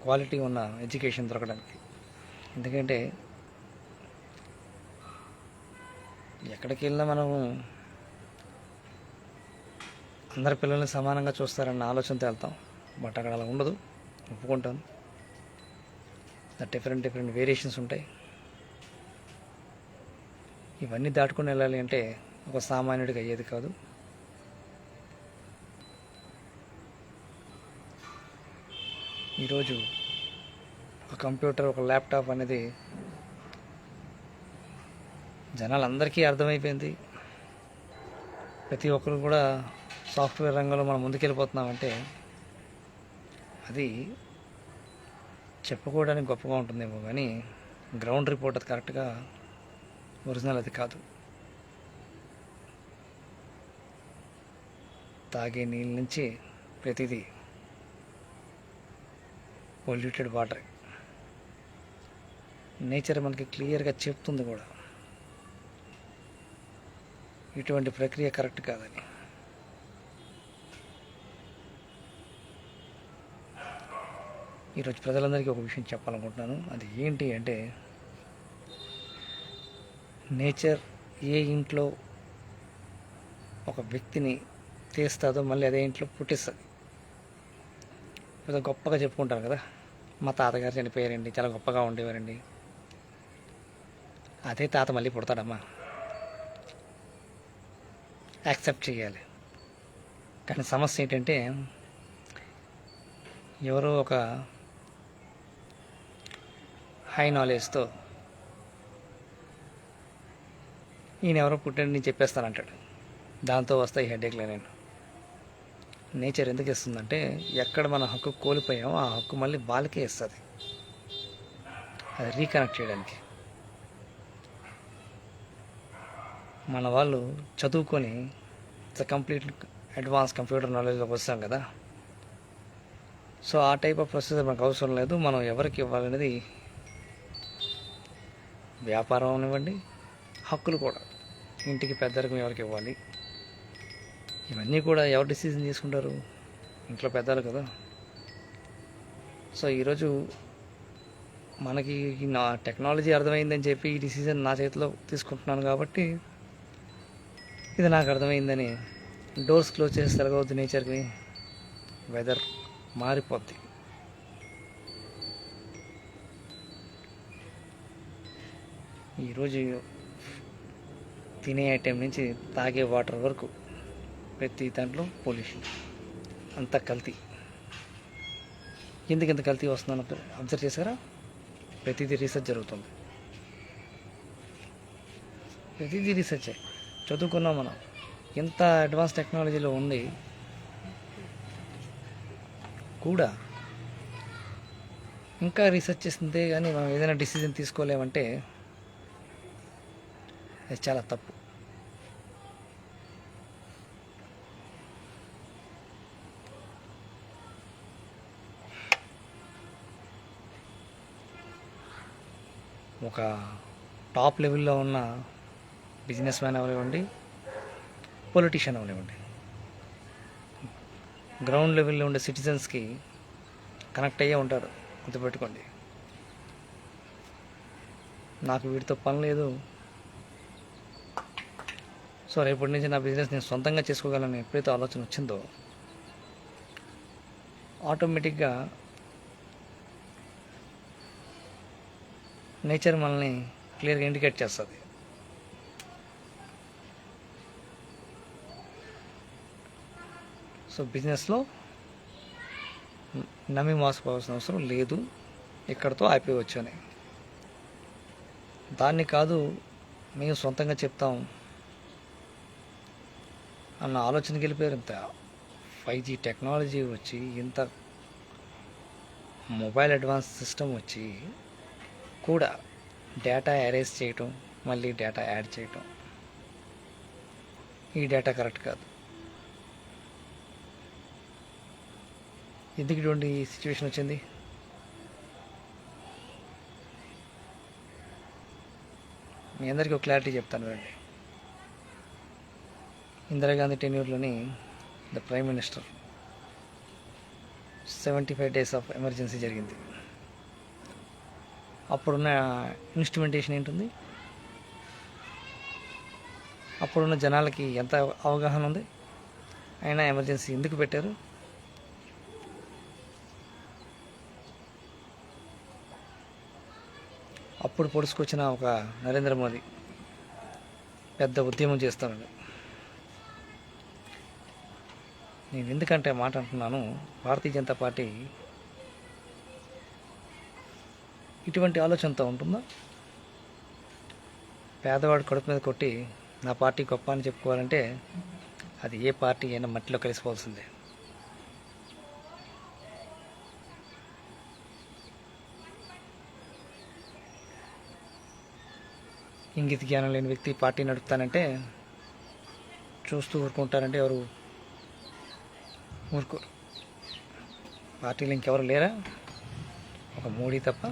క్వాలిటీ ఉన్న ఎడ్యుకేషన్ దొరకడానికి. ఎందుకంటే ఎక్కడికి వెళ్ళినా మనం అందరి పిల్లల్ని సమానంగా చూస్తారన్న ఆలోచనతో వెళ్తాం. బట్ అక్కడ అలా ఉండదు, ఒప్పుకుంటాను. డిఫరెంట్ వేరియేషన్స్ ఉంటాయి. ఇవన్నీ దాటుకుని వెళ్ళాలి అంటే ఒక సామాన్యుడికి అయ్యేది కాదు. ఈరోజు ఒక కంప్యూటర్, ఒక ల్యాప్టాప్ అనేది జనాలందరికీ అర్థమైపోయింది. ప్రతి ఒక్కరు కూడా సాఫ్ట్వేర్ రంగంలో మనం ముందుకెళ్ళిపోతున్నామంటే అది చెప్పుకోవడానికి గొప్పగా ఉంటుందేమో కానీ గ్రౌండ్ రిపోర్ట్ అది కరెక్ట్గా ఒరిజినల్ అది కాదు. తాగే నీళ్ళ నుంచి ప్రతిదీ పొల్యూటెడ్ వాటర్. నేచర్ మనకి క్లియర్గా చెప్తుంది కూడా ఇటువంటి ప్రక్రియ కరెక్ట్ కాదని. ఈరోజు ప్రజలందరికీ ఒక విషయం చెప్పాలనుకుంటున్నాను. అది ఏంటి అంటే, నేచర్ ఏ ఇంట్లో ఒక వ్యక్తిని తీస్తుందో మళ్ళీ అదే ఇంట్లో పుట్టిస్తుంది. ఏదో గొప్పగా చెప్పుకుంటారు కదా, మా తాతగారు చనిపోయారండి, చాలా గొప్పగా ఉండేవారండి. అదే తాత మళ్ళీ పుడతాడమ్మా, యాక్సెప్ట్ చేయాలి. కానీ సమస్య ఏంటంటే, ఎవరో ఒక హై నాలెడ్జ్తో ఈయన ఎవరో పుట్టిన నేను చెప్పేస్తానంటాడు. దాంతో వస్తాయి హెడేక్లే. నేను నేచర్ ఎందుకు ఇస్తుందంటే, ఎక్కడ మన హక్కు కోల్పోయామో ఆ హక్కు మళ్ళీ వాళ్ళకే ఇస్తుంది. అది రీకనెక్ట్ చేయడానికి. మన వాళ్ళు చదువుకొని కంప్లీట్ అడ్వాన్స్ కంప్యూటర్ నాలెడ్జ్లోకి వస్తాం కదా. సో ఆ టైప్ ఆఫ్ ప్రొసీజర్ మనకు అవసరం లేదు. మనం ఎవరికి ఇవ్వాలనేది వ్యాపారం అనివ్వండి, హక్కులు కూడా ఇంటికి పెద్దరికం ఎవరికి ఇవ్వాలి, ఇవన్నీ కూడా ఎవరు డిసిజన్ తీసుకుంటారు? ఇంట్లో పెద్దలు కదా. సో ఈరోజు మనకి నా టెక్నాలజీ అర్థమైందని చెప్పి ఈ డిసిజన్ నా చేతిలో తీసుకుంటున్నాను కాబట్టి ఇది నాకు అర్థమైందని డోర్స్ క్లోజ్ చేసి తిరగవద్దు. నేచర్కి వెదర్ మారిపోద్ది. ఈరోజు తినే ఐటెం నుంచి తాగే వాటర్ వరకు ప్రతి దాంట్లో పొల్యూషన్, అంత కల్తీ. ఎందుకు ఇంత కల్తీ వస్తుందని అబ్జర్వ్ చేశారా? ప్రతిదీ రీసెర్చ్ జరుగుతుంది. ప్రతిదీ రీసెర్చే. చదువుకున్నాం మనం, ఎంత అడ్వాన్స్ టెక్నాలజీలో ఉండి కూడా ఇంకా రీసెర్చ్ చేస్తుందే కానీ మనం ఏదైనా డిసిజన్ తీసుకోలేమంటే అది చాలా తప్పు. ఒక టాప్ లెవెల్లో ఉన్న బిజినెస్ మ్యాన్ అవనివ్వండి, పొలిటీషియన్ అవనివ్వండి, గ్రౌండ్ లెవెల్లో ఉండే సిటిజన్స్కి కనెక్ట్ అయ్యే ఉంటారు. గుర్తుపెట్టుకోండి. నాకు వీటితో పని లేదు, సో రేపటి నుంచి నా బిజినెస్ నేను సొంతంగా చేసుకోగలను ఎప్పుడైతే ఆలోచన వచ్చిందో ఆటోమేటిక్గా నేచర్ మనల్ని క్లియర్గా ఇండికేట్ చేస్తుంది. సో బిజినెస్లో నమ్మి మోసపోవాల్సిన అవసరం లేదు, ఇక్కడితో ఆపేయవచ్చు అని. దాన్ని కాదు మేము సొంతంగా చెప్తాం అన్న ఆలోచనకి వెళ్ళిపోయారు. ఇంత 5G టెక్నాలజీ వచ్చి, ఇంత మొబైల్ అడ్వాన్స్ సిస్టమ్ వచ్చి కూడా డేటా ఎరేజ్ చేయటం, మళ్ళీ డేటా యాడ్ చేయటం, ఈ డేటా కరెక్ట్ కాదు. ఎందుకు ఇటువంటి సిచ్యువేషన్ వచ్చింది? మీ అందరికీ ఒక క్లారిటీ చెప్తాను రండి. ఇందిరాగాంధీ టెన్యూర్లోని the prime minister 75 days of emergency జరిగింది. అప్పుడున్న ఇన్స్ట్రుమెంటేషన్ ఏంటుంది? అప్పుడున్న జనాలకి ఎంత అవగాహన ఉంది? అయినా ఎమర్జెన్సీ ఎందుకు పెట్టారు? అప్పుడు పొడుచుకొచ్చిన ఒక నరేంద్ర మోదీ పెద్ద ఉద్యమం చేస్తున్నాడు. నేను ఎందుకంటే మాట అంటున్నాను, భారతీయ జనతా పార్టీ ఇటువంటి ఆలోచనతో ఉంటుందా? పేదవాడు కడుపు మీద కొట్టి నా పార్టీ గొప్ప అని చెప్పుకోవాలంటే అది ఏ పార్టీ అయినా మట్టిలో కలిసిపోవాల్సిందే. ఇంగిత జ్ఞానం లేని వ్యక్తి పార్టీ నడుపుతానంటే చూస్తూ ఊరుకుంటారంటే ఎవరు ఊరుకోరు. పార్టీలు ఇంకెవరు లేరా? ఒక మోడీ తప్ప.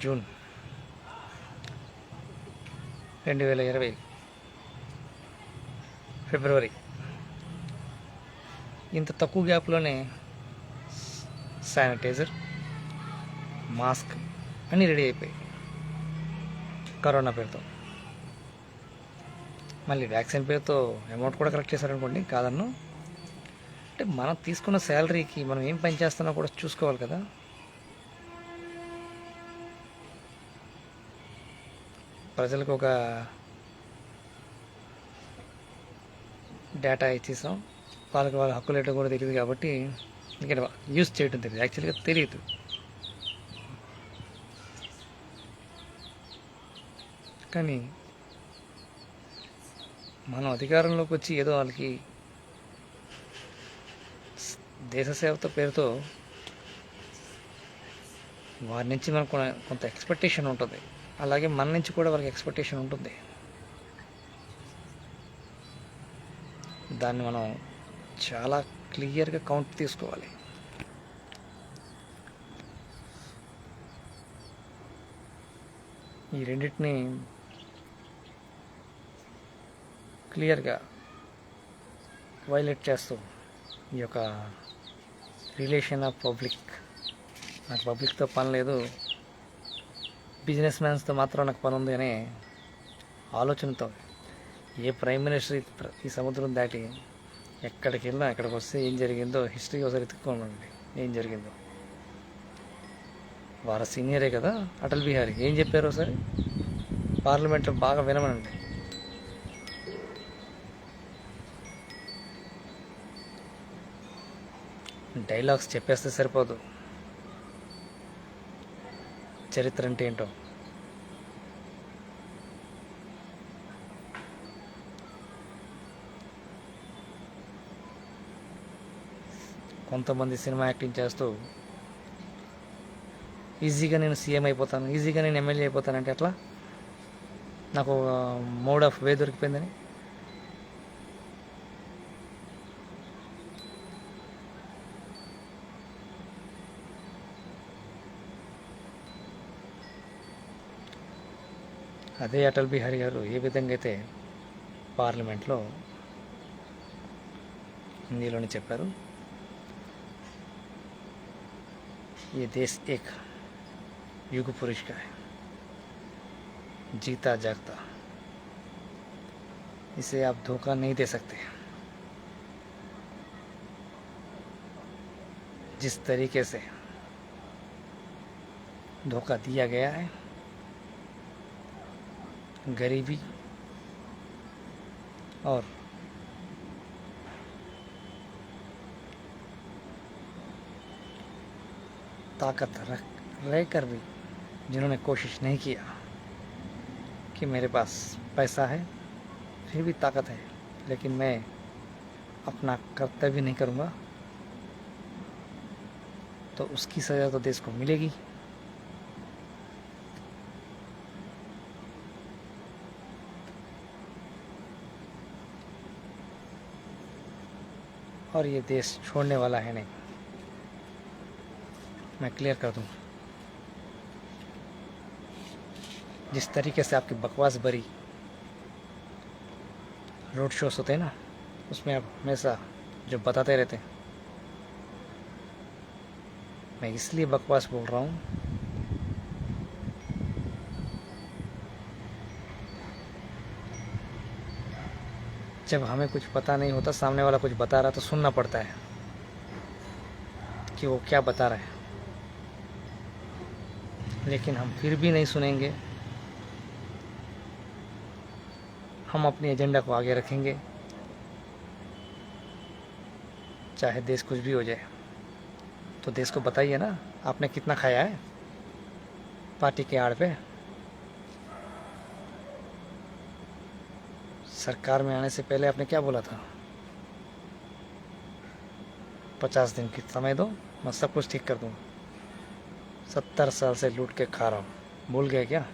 జూన్ 2020 ఫిబ్రవరి, ఇంత తక్కువ గ్యాప్లోనే శానిటైజర్, మాస్క్ అన్నీ రెడీ అయిపోయాయి కరోనా పేరుతో. మళ్ళీ వ్యాక్సిన్ పేరుతో అమౌంట్ కూడా కలెక్ట్ చేశారనుకోండి, కాదన్ను. అంటే మనం తీసుకున్న శాలరీకి మనం ఏం పని చేస్తున్నా కూడా చూసుకోవాలి కదా. ప్రజలకు ఒక డేటా ఇచ్చేసాం, వాళ్ళకి వాళ్ళ హక్కులు ఏంటో కూడా తెలియదు కాబట్టి ఇక్కడ యూజ్ చేయడం తెలియదు, యాక్చువల్గా తెలియదు. కానీ మనం అధికారంలోకి వచ్చి ఏదో వాళ్ళకి దేశ సేవతో పేరుతో వారి నుంచి మనకు కొంత ఎక్స్పెక్టేషన్ ఉంటుంది. అలాగే మన నుంచి కూడా వాళ్ళకి ఎక్స్పెక్టేషన్ ఉంటుంది. దాన్ని మనం చాలా క్లియర్గా కౌంట్ తీసుకోవాలి. ఈ రెండింటిని క్లియర్గా వైలేట్ చేస్తూ ఈ యొక్క రిలేషన్ ఆఫ్ పబ్లిక్, నాకు పబ్లిక్తో పని లేదు, బిజినెస్ మ్యాన్స్తో మాత్రం నాకు పని ఉంది అనే ఆలోచనతో ఏ ప్రైమ్ మినిస్టర్ ఈ సముద్రం దాటి ఎక్కడికి వెళ్ళినా ఎక్కడికి వస్తే ఏం జరిగిందో హిస్టరీ ఒకసారి ఎత్తుక్కోండి. ఏం జరిగిందో వారు సీనియరే కదా అటల్ బిహారీ ఏం చెప్పారో ఒకసారి పార్లమెంట్లో బాగా వినమనండి. డైలాగ్స్ చెప్పేస్తే సరిపోదు, చరిత్ర అంటే ఏంటో. కొంతమంది సినిమా యాక్టింగ్ చేస్తూ ఈజీగా నేను సీఎం అయిపోతాను, ఈజీగా నేను ఎమ్మెల్యే అయిపోతానంటే ఎట్లా? నాకు మోడ్ ఆఫ్ వే దొరికిపోయిందని. అదే అటల్ బిహారీ గారు ఏ విధంగా అయితే పార్లమెంట్లో హిందీలోనే చెప్పారు, ये देश एक युग पुरुष का है, जीता जागता, इसे आप धोखा नहीं दे सकते। जिस तरीके से धोखा दिया गया है, गरीबी और ताकत रहकर भी जिन्होंने कोशिश नहीं किया कि मेरे पास पैसा है फिर भी ताकत है लेकिन मैं अपना कर्तव्य नहीं करूँगा, तो उसकी सज़ा तो देश को मिलेगी। और ये देश छोड़ने वाला है नहीं, मैं क्लियर कर दूँ। जिस तरीके से आपकी बकवास भरी रोड शोस होते हैं ना, उसमें आप हमेशा जो बताते रहते हैं, मैं इसलिए बकवास बोल रहा हूँ जब हमें कुछ पता नहीं होता, सामने वाला कुछ बता रहा तो सुनना पड़ता है कि वो क्या बता रहा है, लेकिन हम फिर भी नहीं सुनेंगे। हम अपने एजेंडा को आगे रखेंगे, चाहे देश कुछ भी हो जाए। तो देश को बताइए ना, आपने कितना खाया है पार्टी के आड़ पे। सरकार में आने से पहले आपने क्या बोला था? 50 दिन की समय दो, मैं सब कुछ ठीक कर दूँगा। 70 साल से लूट के खा रहा हूँ, भूल गए क्या?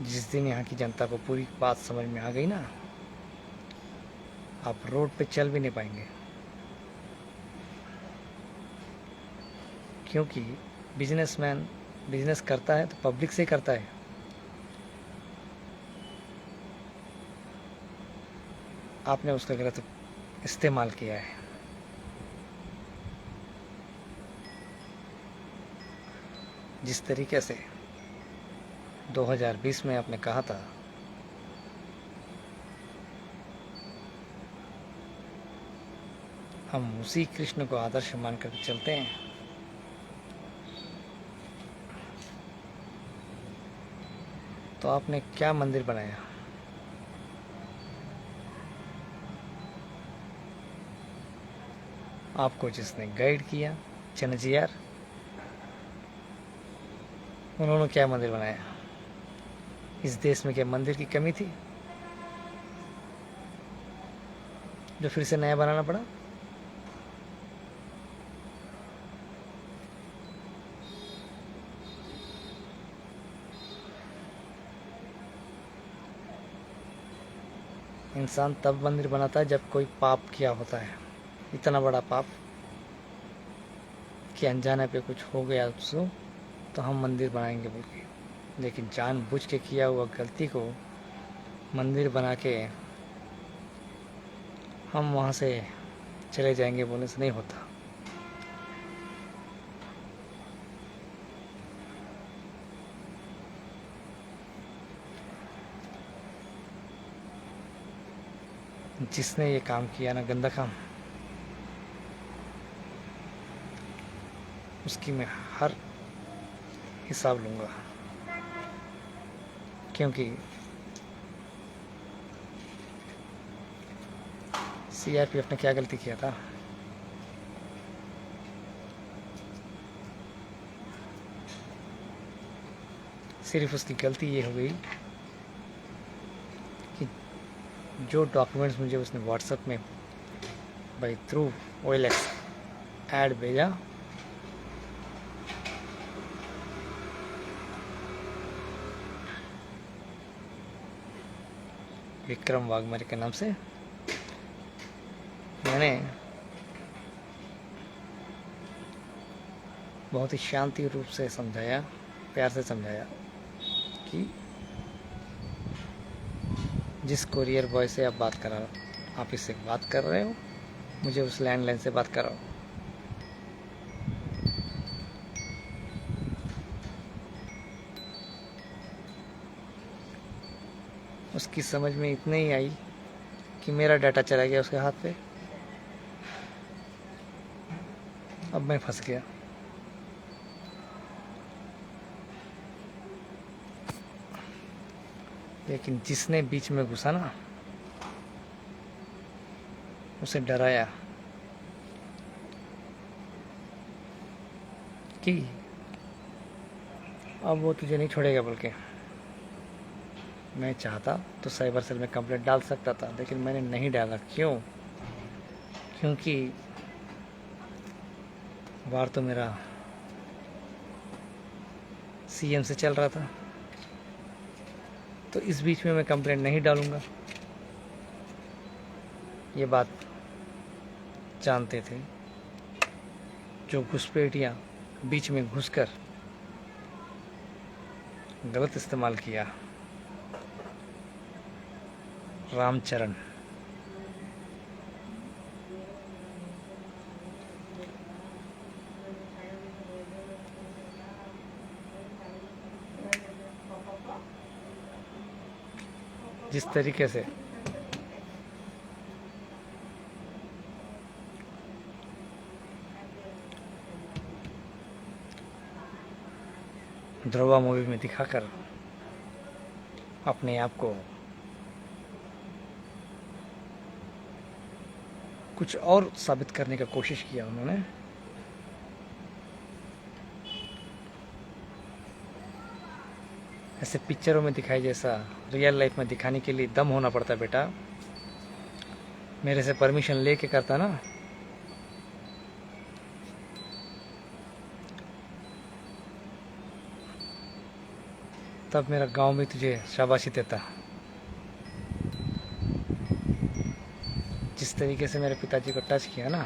जिस दिन यहाँ की जनता को पूरी बात समझ में आ गई ना, आप रोड पे चल भी नहीं पाएंगे, क्योंकि बिजनेसमैन बिजनेस करता है तो पब्लिक से ही करता है। आपने उसका गलत इस्तेमाल किया है। जिस तरीके से 2020 में आपने कहा था हम उसी कृष्ण को आदर्श मानकर चलते हैं, तो आपने क्या मंदिर बनाया? आपको जिसने गाइड किया, चनजियार, उन्होंने क्या मंदिर बनाया? इस देश में क्या मंदिर की कमी थी जो फिर से नया बनाना पड़ा? इंसान तब मंदिर बनाता है जब कोई पाप किया होता है, इतना बड़ा पाप कि अनजाने पे कुछ हो गया उसको, तो हम मंदिर बनाएंगे बोल के। लेकिन जानबूझ के किया हुआ गलती को मंदिर बना के हम वहाँ से चले जाएंगे बोलने से नहीं होता। जिसने ये काम किया ना, गंदा काम, उसकी मैं हर हिसाब लूँगा। क्योंकि सीआरपीएफ ने क्या गलती किया था? सिर्फ उसकी गलती ये हो गई कि जो डॉक्यूमेंट्स मुझे उसने व्हाट्सएप में बाई थ्रू OLX ऐड भेजा, विक्रम वाघमारे के नाम से, मैंने बहुत ही शांति रूप से समझाया, प्यार से समझाया कि जिस कुरियर बॉय से आप बात कर रहे हो, आप इससे बात कर रहे हो, मुझे उस लैंडलाइन से बात कराओ। उसकी समझ में इतनी ही आई कि मेरा डाटा चला गया उसके हाथ पे, अब मैं फंस गया। लेकिन जिसने बीच में घुसा ना, उसे डराया कि अब वो तुझे नहीं छोड़ेगा बोल के। मैं चाहता तो साइबर सेल में कंप्लेंट डाल सकता था, लेकिन मैंने नहीं डाला। क्यों? क्योंकि वार तो मेरा CM से चल रहा था, तो इस बीच में मैं कंप्लेंट नहीं डालूंगा। ये बात जानते थे जो घुसपैठियाँ बीच में घुसकर गलत इस्तेमाल किया। रामचरण, जिस तरीके से ध्रुवा मूवी में दिखाकर अपने आप को कुछ और साबित करने का कोशिश किया उन्होंने, ऐसे पिक्चरों में दिखाई जैसा रियल लाइफ में दिखाने के लिए दम होना पड़ता है बेटा। मेरे से परमिशन लेके करता ना, तब मेरा गांव भी तुझे शाबाशी देता। जिस तरीके से मेरे पिताजी को टच किया ना,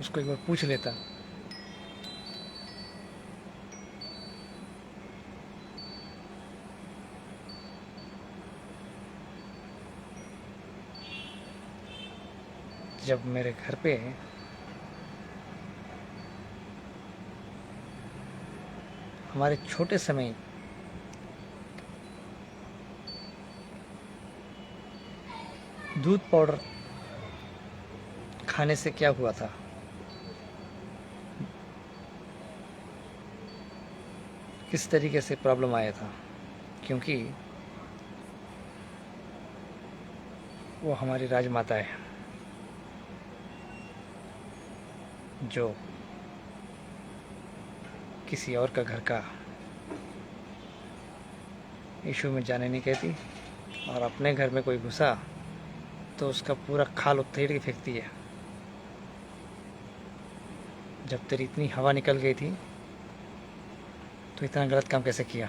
उसको एक बार पूछ लेता। जब मेरे घर पे हमारे छोटे समय दूध पाउडर खाने से क्या हुआ था, किस तरीके से प्रॉब्लम आया था, क्योंकि वो हमारी राजमाता है। जो किसी और का घर का इशू में जाने नहीं कहती, और अपने घर में कोई घुसा तो उसका पूरा खाल उधेड़ के फेंकती है। जब तेरी इतनी हवा निकल गई थी तो इतना गलत काम कैसे किया?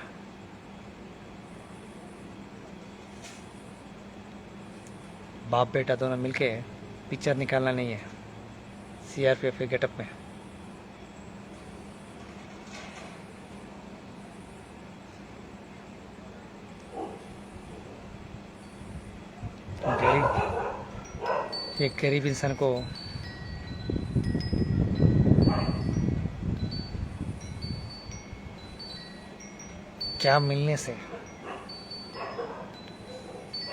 बाप बेटा दोनों मिलके पिक्चर निकालना नहीं है सीआरपीएफ के गेटअप में। एक गरीब इंसान को क्या मिलने से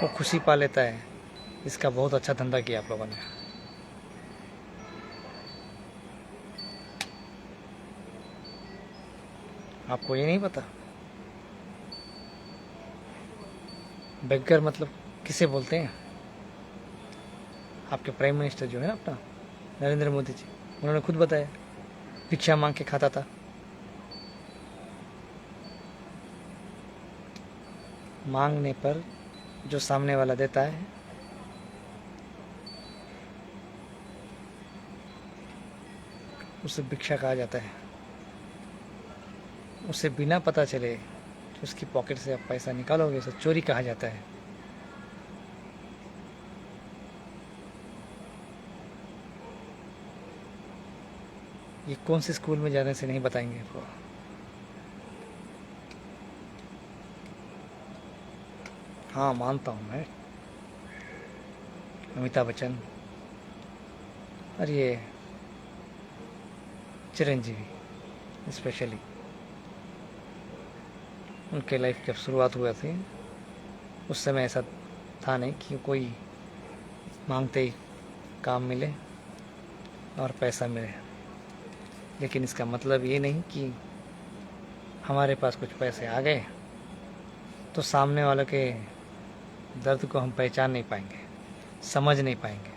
वो खुशी पा लेता है, इसका बहुत अच्छा धंधा किया आप लोगों ने। आपको ये नहीं पता? बेगर मतलब किसे बोलते हैं? आपके प्राइम मिनिस्टर जो है ना अपना, नरेंद्र मोदी जी, उन्होंने खुद बताया भिक्षा मांग के खाता था। मांगने पर जो सामने वाला देता है उसे भिक्षा कहा जाता है। उसे बिना पता चले कि उसकी पॉकेट से आप पैसा निकालोगे उसे चोरी कहा जाता है। ये कौन से स्कूल में जाने से नहीं बताएंगे आपको। हाँ मानता हूँ मैं, अमिताभ बच्चन और ये चिरंजीवी स्पेशली, उनके लाइफ जब शुरुआत हुआ थी उस समय ऐसा था नहीं कि कोई मांगते ही काम मिले और पैसा मिले। लेकिन इसका मतलब ये नहीं कि हमारे पास कुछ पैसे आ गए तो सामने वालों के दर्द को हम पहचान नहीं पाएंगे, समझ नहीं पाएंगे।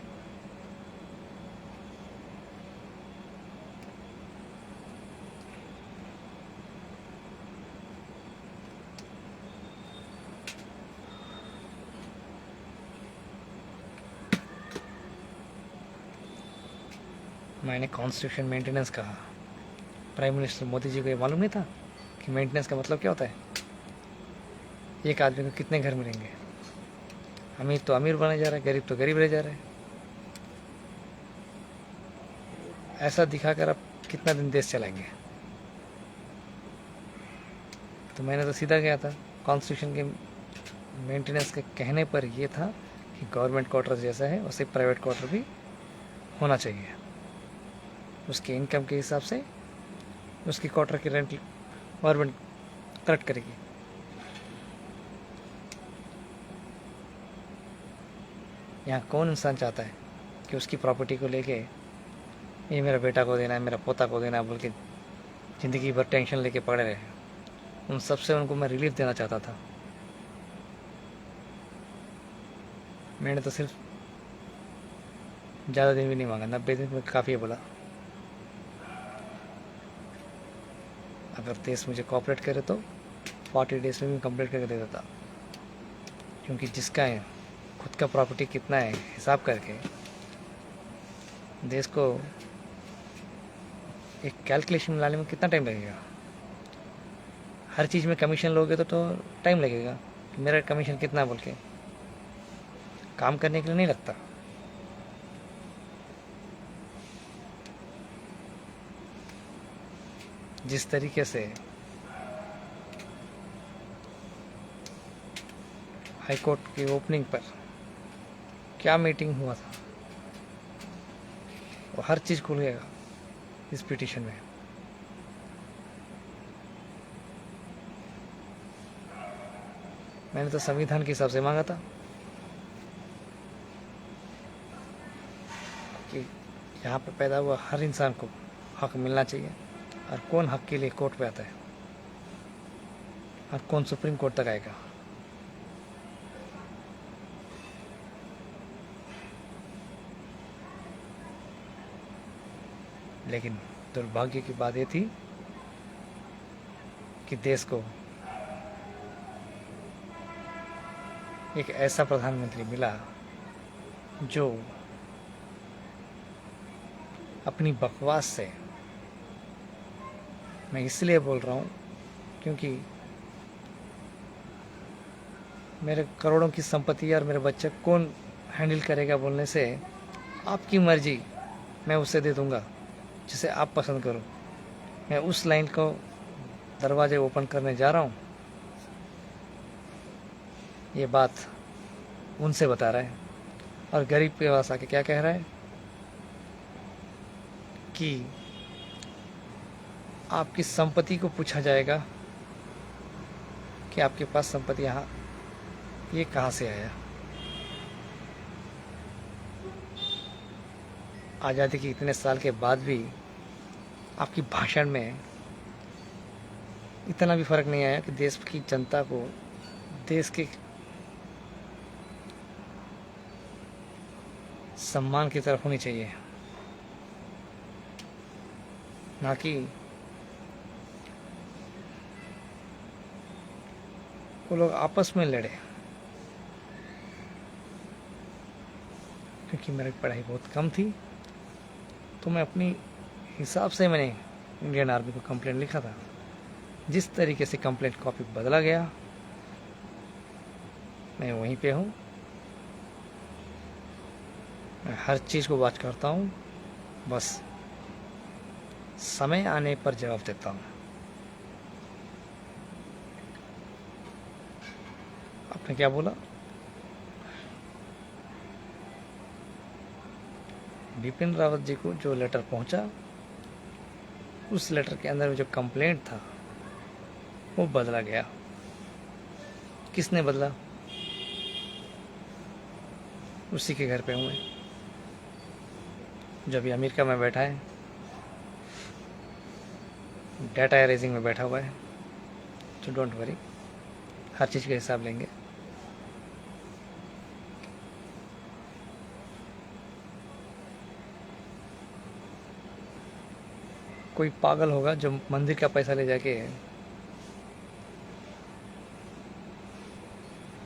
मैंने कॉन्स्टिट्यूशन मेंटेनेंस कहा, प्राइम मिनिस्टर मोदी जी को ये मालूम नहीं था कि मेंटेनेंस का मतलब क्या होता है? एक आदमी को कितने घर मिलेंगे? अमीर तो अमीर बने जा रहा है, गरीब तो गरीब रह जा रहा है। ऐसा दिखाकर आप कितना दिन देश चलाएंगे? तो मैंने तो सीधा गया था, कॉन्स्टिट्यूशन के मेंटेनेंस के कहने पर यह था कि गवर्नमेंट क्वार्टर जैसा है वैसे प्राइवेट क्वार्टर भी होना चाहिए। उसके इनकम के हिसाब से उसकी क्वार्टर की रेंट गवर्नमेंट कलेक्ट करेगी। यहाँ कौन इंसान चाहता है कि उसकी प्रॉपर्टी को लेके ये मेरा बेटा को देना है, मेरा पोता को देना है बोल के ज़िंदगी भर टेंशन लेके पड़े रहे? उन सब से उनको मैं रिलीफ देना चाहता था। मैंने तो सिर्फ ज़्यादा दिन भी नहीं मांगा, 90 दिन में काफ़ी है बोला। अगर देश मुझे कोऑपरेट करे तो 40 डेज में भी कंप्लीट करके दे देता। क्योंकि जिसका है खुद का प्रॉपर्टी कितना है हिसाब करके देश को एक कैलकुलेशन लाने में कितना टाइम लगेगा? हर चीज़ में कमीशन लोगे तो टाइम लगेगा कि मेरा कमीशन कितना बोल के। काम करने के लिए नहीं लगता। जिस तरीके से हाई कोर्ट की ओपनिंग पर क्या मीटिंग हुआ था, वो हर चीज़ खुल गया इस पिटीशन में। मैंने तो संविधान के हिसाब से मांगा था कि यहाँ पर पैदा हुआ हर इंसान को हक मिलना चाहिए। और कौन हक के लिए कोर्ट पे आता है और कौन सुप्रीम कोर्ट तक आएगा? लेकिन दुर्भाग्य की बात ये थी कि देश को एक ऐसा प्रधानमंत्री मिला जो अपनी बकवास से, मैं इसलिए बोल रहा हूँ क्योंकि मेरे करोड़ों की संपत्ति और मेरे बच्चे कौन हैंडल करेगा बोलने से, आपकी मर्जी, मैं उसे दे दूंगा जिसे आप पसंद करो। मैं उस लाइन को दरवाजे ओपन करने जा रहा हूँ। ये बात उनसे बता रहा है और गरीब के पास आके क्या कह रहा है कि आपकी संपत्ति को पूछा जाएगा कि आपके पास संपत्ति यहाँ ये कहाँ से आया। आज़ादी के इतने साल के बाद भी आपकी भाषण में इतना भी फर्क नहीं आया कि देश की जनता को देश के सम्मान की तरफ होनी चाहिए, ना कि वो लोग आपस में लड़े। क्योंकि मेरी पढ़ाई बहुत कम थी तो मैं अपनी हिसाब से मैंने इंडियन आर्मी को कंप्लेंट लिखा था। जिस तरीके से कंप्लेंट कॉपी बदला गया, मैं वहीं पे हूँ। मैं हर चीज़ को वॉच करता हूँ, बस समय आने पर जवाब देता हूँ। आपने क्या बोला? बिपिन रावत जी को जो लेटर पहुंचा, उस लेटर के अंदर में जो कंप्लेंट था वो बदला गया। किसने बदला? उसी के घर पे हूँ मैं, जो अभी अमेरिका में बैठा है, डाटा एरेजिंग में बैठा हुआ है। तो डोंट वरी, हर चीज़ का हिसाब लेंगे। कोई पागल होगा जो मंदिर का पैसा ले जाके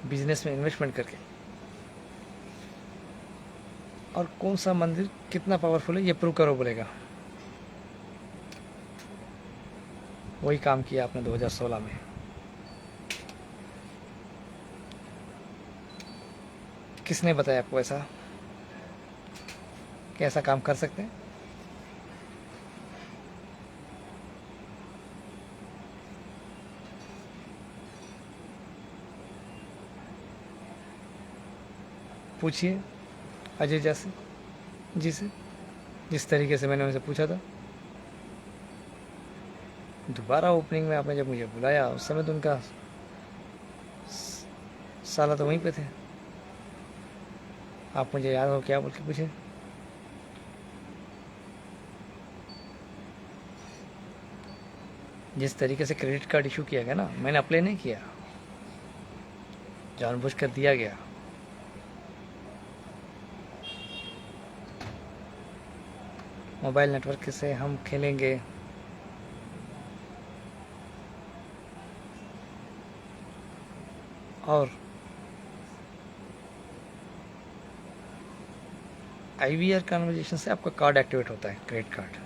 बिजनेस में इन्वेस्टमेंट करके, और कौन सा मंदिर कितना पावरफुल है ये प्रूव करो बोलेगा। वही काम किया आपने 2016 में। किसने बताया आपको ऐसा कि ऐसा काम कर सकते हैं? पूछिए अजय जैसे जी से, जिस तरीके से मैंने उनसे पूछा था। दोबारा ओपनिंग में आपने जब मुझे बुलाया, उस समय तो उनका साला तो वहीं पे थे। आप मुझे याद हो क्या बोल के पूछे? जिस तरीके से क्रेडिट कार्ड इशू किया गया ना, मैंने अप्लाई नहीं किया, जानबूझकर दिया गया। मोबाइल नेटवर्क से हम खेलेंगे, और IVR कन्वर्जेशन से आपका कार्ड एक्टिवेट होता है, क्रेडिट कार्ड।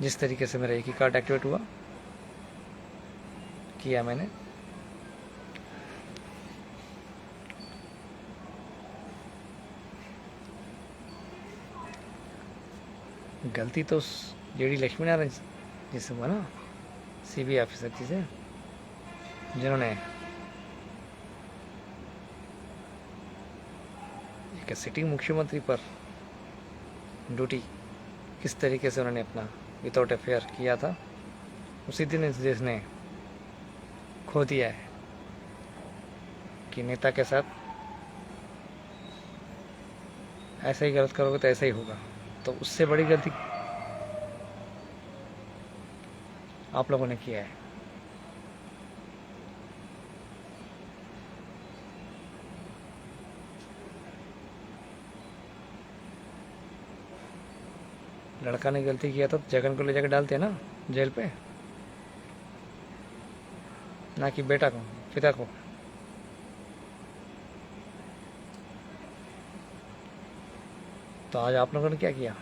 जिस तरीके से मेरा एक ही कार्ड एक्टिवेट हुआ, किया मैंने। गलती तो उस जेडी लक्ष्मी नारायण जिससे हुआ ना, CBI ऑफिसर जी से, जिन्होंने एक सिटिंग मुख्यमंत्री पर ड्यूटी किस तरीके से उन्होंने अपना विदाउट अफेयर किया था, उसी दिन इस देश ने खो दिया है कि नेता के साथ ऐसा ही गलत करोगे तो ऐसा ही होगा। तो उससे बड़ी गलती आप लोगों ने किया है। लड़का ने गलती किया तो जगन को ले जाकर डालते ना जेल पे, ना कि बेटा को, पिता को। तो आज आप लोगों ने क्या किया?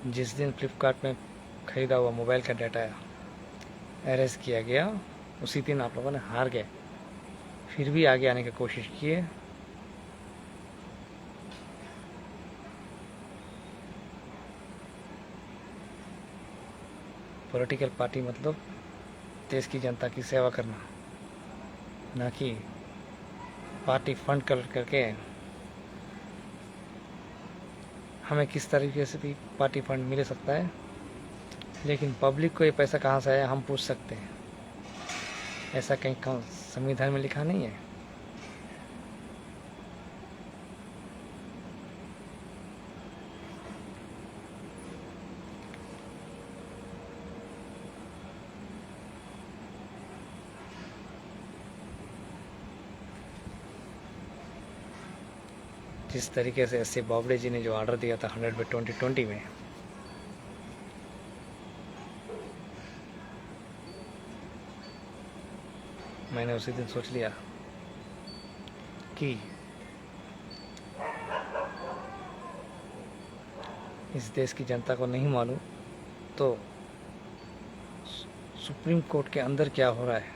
जिस दिन फ्लिपकार्ट में ख़रीदा हुआ मोबाइल का डाटा अरेस्ट किया गया, उसी दिन आप लोगों ने हार गए। फिर भी आगे आने की कोशिश किए। पॉलिटिकल पार्टी मतलब देश की जनता की सेवा करना, ना कि पार्टी फंड कलेक्ट करके हमें किस तरीके से भी पार्टी फंड मिल सकता है, लेकिन पब्लिक को ये पैसा कहाँ से आया हम पूछ सकते हैं। ऐसा कहीं संविधान में लिखा नहीं है। जिस तरीके से एस ए बॉबडे जी ने जो ऑर्डर दिया था 100 बाई 2020 में, मैंने उसी दिन सोच लिया कि इस देश की जनता को नहीं मालूम तो सुप्रीम कोर्ट के अंदर क्या हो रहा है,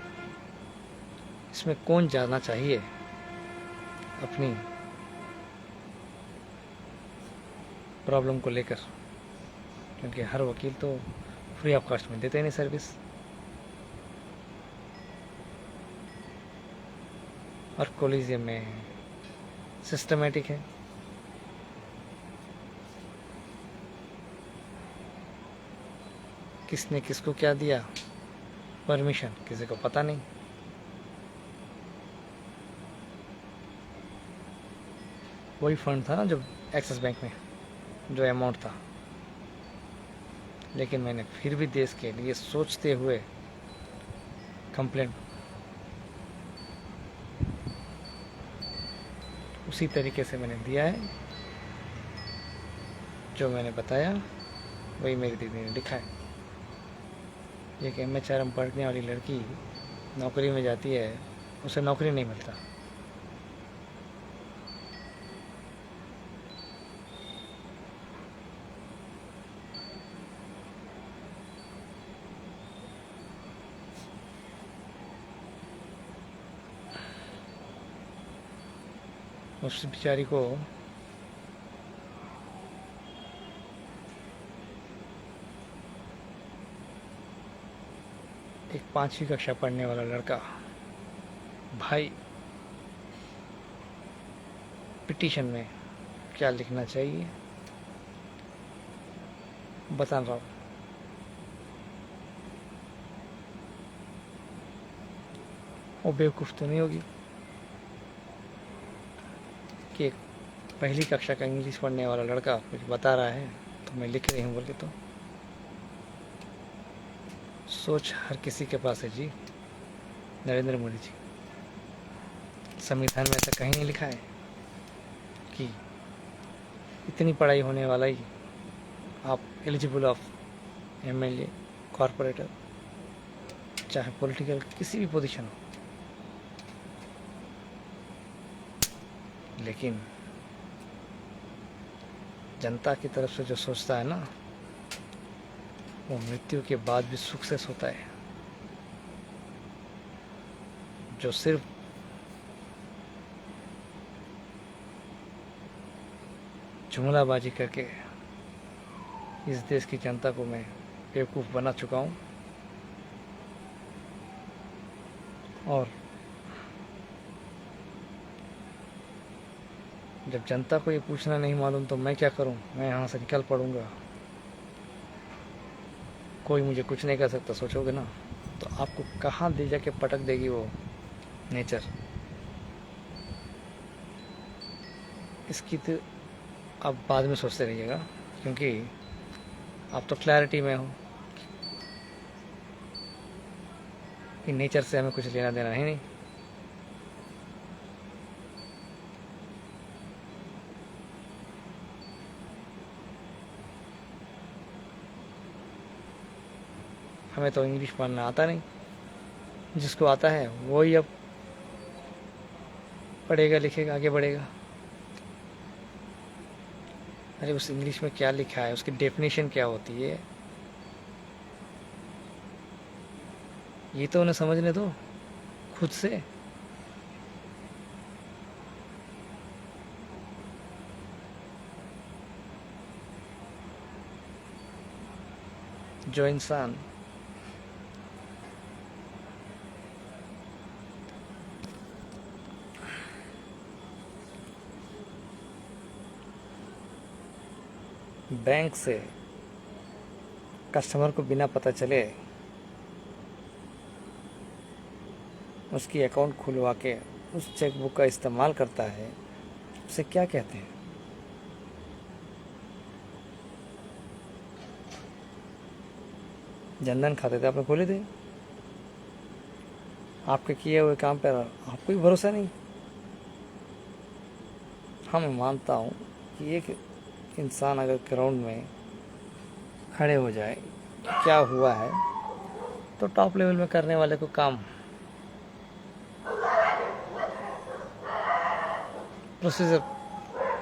इसमें कौन जाना चाहिए अपनी प्रॉब्लम को लेकर, क्योंकि हर वकील तो फ्री ऑफ कॉस्ट में देते नहीं सर्विस। और कॉलेजियम में सिस्टमेटिक है। किसने किसको क्या दिया परमिशन, किसी को पता नहीं। वही फंड था ना जो एक्सिस बैंक में जो अमाउंट था, लेकिन मैंने फिर भी देश के लिए सोचते हुए कंप्लेंट उसी तरीके से मैंने दिया है। जो मैंने बताया वही मेरी दीदी ने लिखा है। एक MHRM पढ़ने वाली लड़की नौकरी में जाती है, उसे नौकरी नहीं मिलता। उस बेचारी को एक 5वीं कक्षा पढ़ने वाला लड़का भाई पिटीशन में क्या लिखना चाहिए बता रहा हूँ। वो बेवकूफ़ तो नहीं होगी कि एक पहली कक्षा का इंग्लिश पढ़ने वाला लड़का कुछ बता रहा है तो मैं लिख रही हूँ बोल के। तो सोच हर किसी के पास है जी। नरेंद्र मोदी जी, संविधान में ऐसा कहीं नहीं लिखा है कि इतनी पढ़ाई होने वाला ही आप एलिजिबल ऑफ MLA, कॉरपोरेटर, चाहे पॉलिटिकल किसी भी पोजीशन हो। लेकिन जनता की तरफ से जो सोचता है ना, वो मृत्यु के बाद भी सुख से सोता है। जो सिर्फ जुमलाबाजी करके इस देश की जनता को मैं बेवकूफ़ बना चुका हूँ। और जब जनता को ये पूछना नहीं मालूम तो मैं क्या करूँ, मैं यहाँ से निकल पड़ूँगा, कोई मुझे कुछ नहीं कर सकता, सोचोगे ना, तो आपको कहाँ दे जाके पटक देगी वो नेचर। इसकी तो आप बाद में सोचते रहिएगा, क्योंकि आप तो क्लैरिटी में हो। कि नेचर से हमें कुछ लेना देना है नहीं। हमें तो इंग्लिश पढ़ना आता नहीं, जिसको आता है वो ही अब पढ़ेगा लिखेगा आगे बढ़ेगा। अरे उस इंग्लिश में क्या लिखा है, उसकी डेफिनेशन क्या होती है, ये तो उन्हें समझने दो खुद से। जो इंसान बैंक से कस्टमर को बिना पता चले उसकी अकाउंट खुलवा के उस चेकबुक का इस्तेमाल करता है, उसे क्या कहते हैं? जनधन खाते थे आपने खोले थे, आपके किए हुए काम पर आपको भी भरोसा नहीं। हाँ मैं मानता हूँ कि एक इंसान अगर ग्राउंड में खड़े हो जाए क्या हुआ है, तो टॉप लेवल में करने वाले को काम प्रोसीजर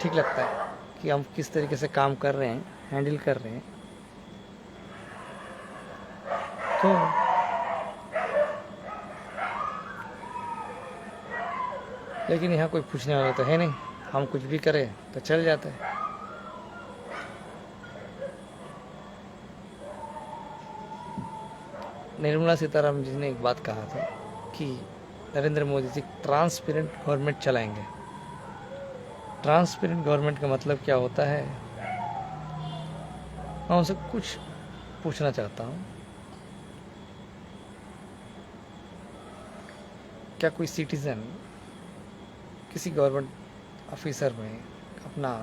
ठीक लगता है कि हम किस तरीके से काम कर रहे हैं, हैंडल कर रहे हैं। तो लेकिन यहाँ कोई पूछने वाला तो है नहीं, हम कुछ भी करें तो चल जाता है। निर्मला सीतारामन जी ने एक बात कहा था कि नरेंद्र मोदी जी ट्रांसपेरेंट गवर्नमेंट चलाएंगे। ट्रांसपेरेंट गवर्नमेंट का मतलब क्या होता है, मैं उनसे कुछ पूछना चाहता हूँ। क्या कोई सिटीजन किसी गवर्नमेंट ऑफिसर में अपना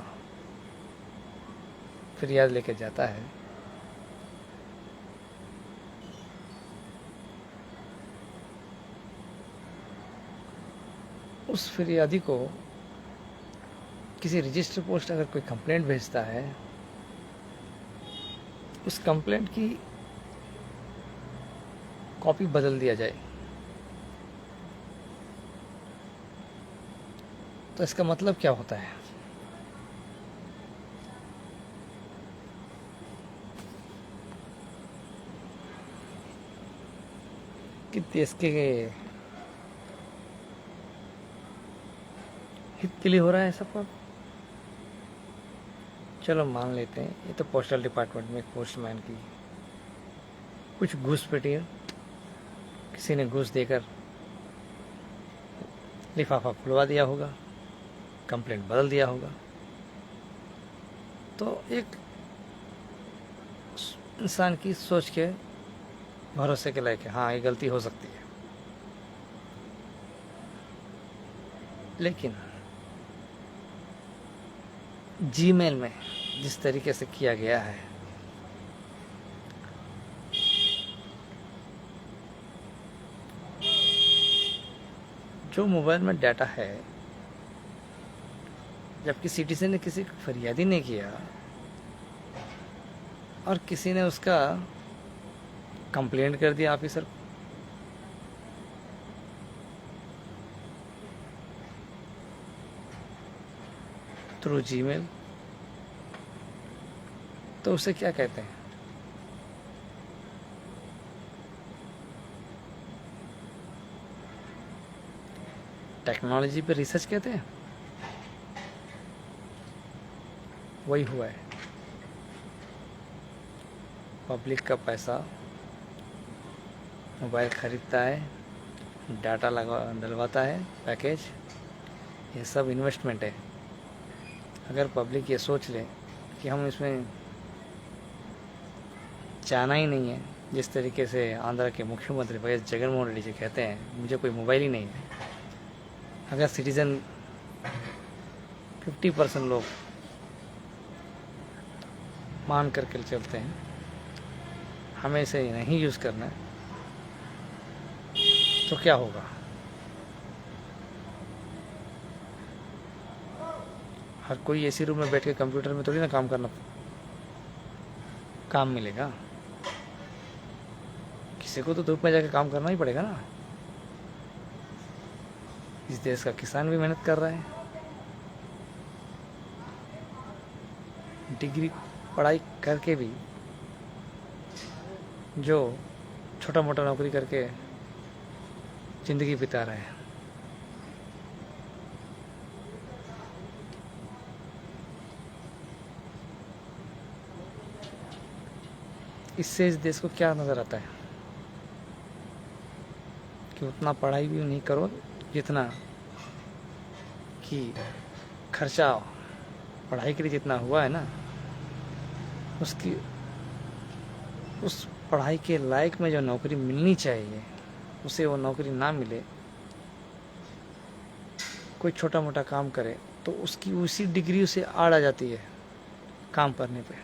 फरियाद लेके जाता है, उस फरियादी को किसी रजिस्टर पोस्ट अगर कोई कंप्लेंट भेजता है, उस कंप्लेंट की कॉपी बदल दिया जाए, तो इसका मतलब क्या होता है? कि देश के हित के लिए हो रहा है सब कुछ। चलो मान लेते हैं ये तो पोस्टल डिपार्टमेंट में एक पोस्टमैन की कुछ घूस पेटी है, किसी ने घूस देकर लिफाफा खुलवा दिया होगा, कंप्लेंट बदल दिया होगा। तो एक इंसान की सोच के भरोसे के लायक है, हाँ ये गलती हो सकती है। लेकिन जीमेल में जिस तरीके से किया गया है, जो मोबाइल में डाटा है, जबकि सिटीजन ने किसी को फरियाद ही नहीं किया और किसी ने उसका कंप्लेंट कर दिया ऑफिसर को, थ्रू जीमेल, तो उसे क्या कहते हैं? टेक्नोलॉजी पे रिसर्च कहते हैं। वही हुआ है, पब्लिक का पैसा मोबाइल खरीदता है, डाटा लगा डलवाता है, पैकेज, ये सब इन्वेस्टमेंट है। अगर पब्लिक ये सोच ले कि हम इसमें जाना ही नहीं है, जिस तरीके से आंध्र के मुख्यमंत्री वैएस जगनमोहन रेड्डी जी कहते हैं मुझे कोई मोबाइल ही नहीं है, अगर सिटीजन 50% लोग मान करके चलते हैं हमें इसे नहीं यूज़ करना है, तो क्या होगा? हर कोई एसी रूम में बैठ के कंप्यूटर में थोड़ी ना काम मिलेगा। किसी को तो धूप में जाके काम करना ही पड़ेगा ना। इस देश का किसान भी मेहनत कर रहा है, डिग्री पढ़ाई करके भी जो छोटा मोटा नौकरी करके ज़िंदगी बिता रहे हैं। इससे इस देश को क्या नज़र आता है कि उतना पढ़ाई भी नहीं करो जितना कि खर्चा पढ़ाई के लिए जितना हुआ है ना, उसकी उस पढ़ाई के लायक में जो नौकरी मिलनी चाहिए उसे वो नौकरी ना मिले, कोई छोटा मोटा काम करे तो उसकी उसी डिग्री उसे आड़ आ जाती है काम करने पे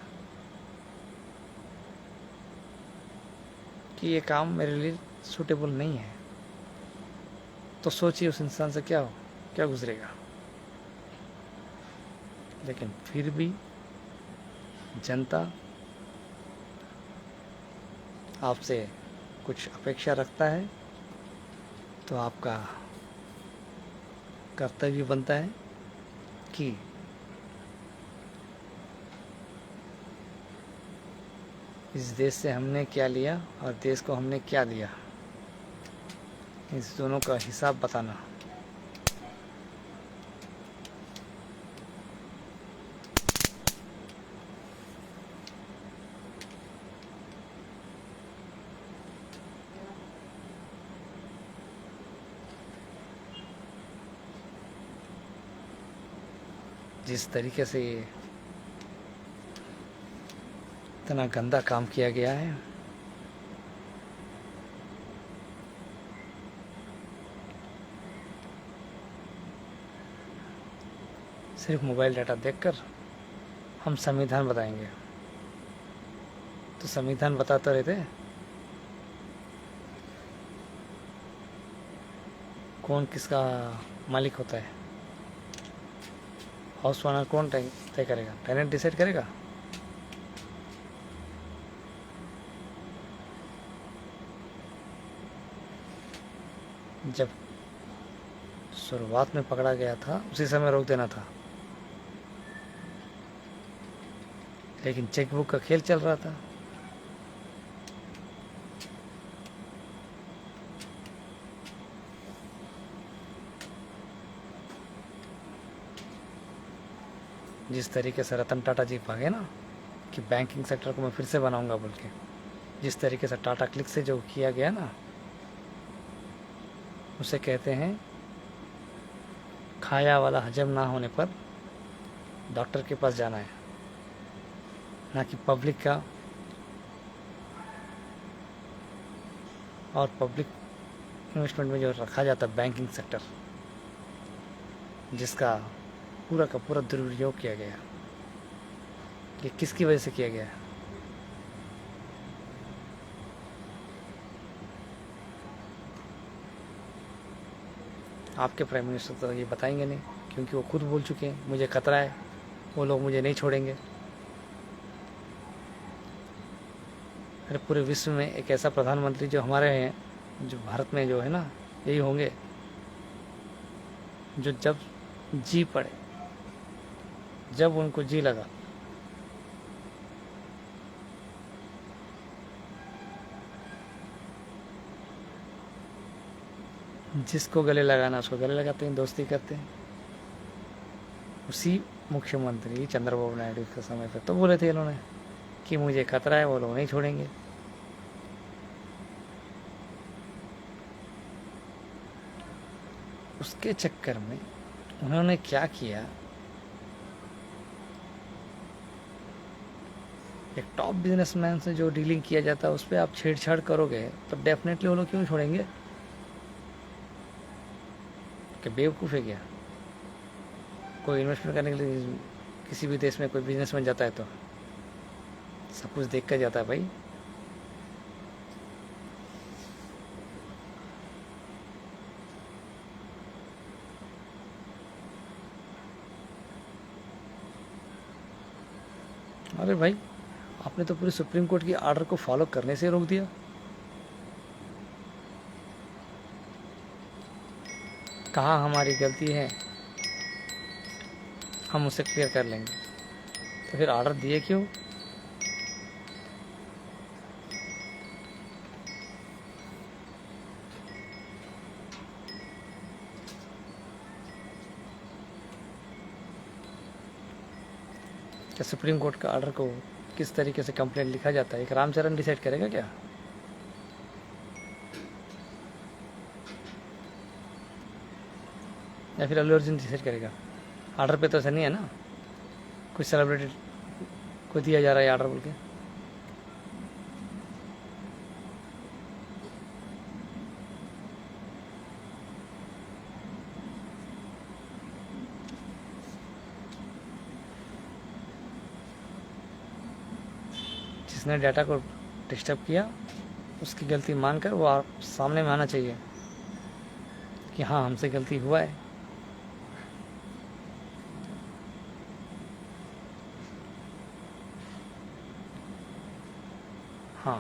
कि ये काम मेरे लिए सूटेबल नहीं है। तो सोचिए उस इंसान से क्या गुजरेगा। लेकिन फिर भी जनता आपसे कुछ अपेक्षा रखता है तो आपका कर्तव्य बनता है कि इस देश से हमने क्या लिया और देश को हमने क्या दिया, इस दोनों का हिसाब बताना। जिस तरीके से इतना गंदा काम किया गया है, सिर्फ मोबाइल डाटा देखकर हम संविधान बताएंगे तो संविधान बताते रहते कौन किसका मालिक होता है। हाउस ओनर कौन तय करेगा? टेनेंट डिसाइड करेगा। जब शुरुआत में पकड़ा गया था उसी समय रोक देना था, लेकिन चेकबुक का खेल चल रहा था। जिस तरीके से रतन टाटा जी भागे ना कि बैंकिंग सेक्टर को मैं फिर से बनाऊंगा बोल के, जिस तरीके से टाटा क्लिक से जो किया गया ना, उसे कहते हैं खाया वाला हजम ना होने पर डॉक्टर के पास जाना है, ना कि पब्लिक का और पब्लिक इन्वेस्टमेंट में जो रखा जाता है बैंकिंग सेक्टर, जिसका पूरा का पूरा दुरुपयोग किया गया। ये किसकी वजह से किया गया है? आपके प्राइम मिनिस्टर तो ये बताएंगे नहीं, क्योंकि वो खुद बोल चुके हैं मुझे खतरा है, वो लोग मुझे नहीं छोड़ेंगे। अरे पूरे विश्व में एक ऐसा प्रधानमंत्री जो हमारे हैं, जो भारत में जो है ना, यही होंगे जो जब जी पड़े, जब उनको जी लगा जिसको गले लगाना उसको गले लगाते हैं, दोस्ती करते हैं। उसी मुख्यमंत्री चंद्रबाबू नायडू के समय पर तो बोले थे इन्होंने कि मुझे खतरा है, वो लोग नहीं छोड़ेंगे। उसके चक्कर में उन्होंने क्या किया, एक टॉप बिजनेसमैन से जो डीलिंग किया जाता है उस पर आप छेड़छाड़ करोगे तो डेफिनेटली वो लोग क्यों छोड़ेंगे? कि बेवकूफ़ है क्या? कोई इन्वेस्टमेंट करने के लिए किसी भी देश में कोई बिजनेसमैन जाता है तो सब कुछ देख कर जाता है भाई। अरे भाई, आपने तो पूरी सुप्रीम कोर्ट की आर्डर को फॉलो करने से रोक दिया। कहाँ हमारी गलती है, हम उसे क्लियर कर लेंगे, तो फिर ऑर्डर दिए क्यों? क्या सुप्रीम कोर्ट का ऑर्डर को किस तरीके से कंप्लेंट लिखा जाता है, एक रामचरण डिसाइड करेगा क्या? या फिर अल्लू अर्जुन डिसाइड करेगा? ऑर्डर पे तो ऐसा नहीं है ना, कुछ सेलिब्रिटी को दिया जा रहा है ऑर्डर बोल के। जिसने डाटा को डिस्टर्ब किया उसकी गलती मानकर वो सामने में आना चाहिए कि हाँ हमसे गलती हुआ है। हाँ,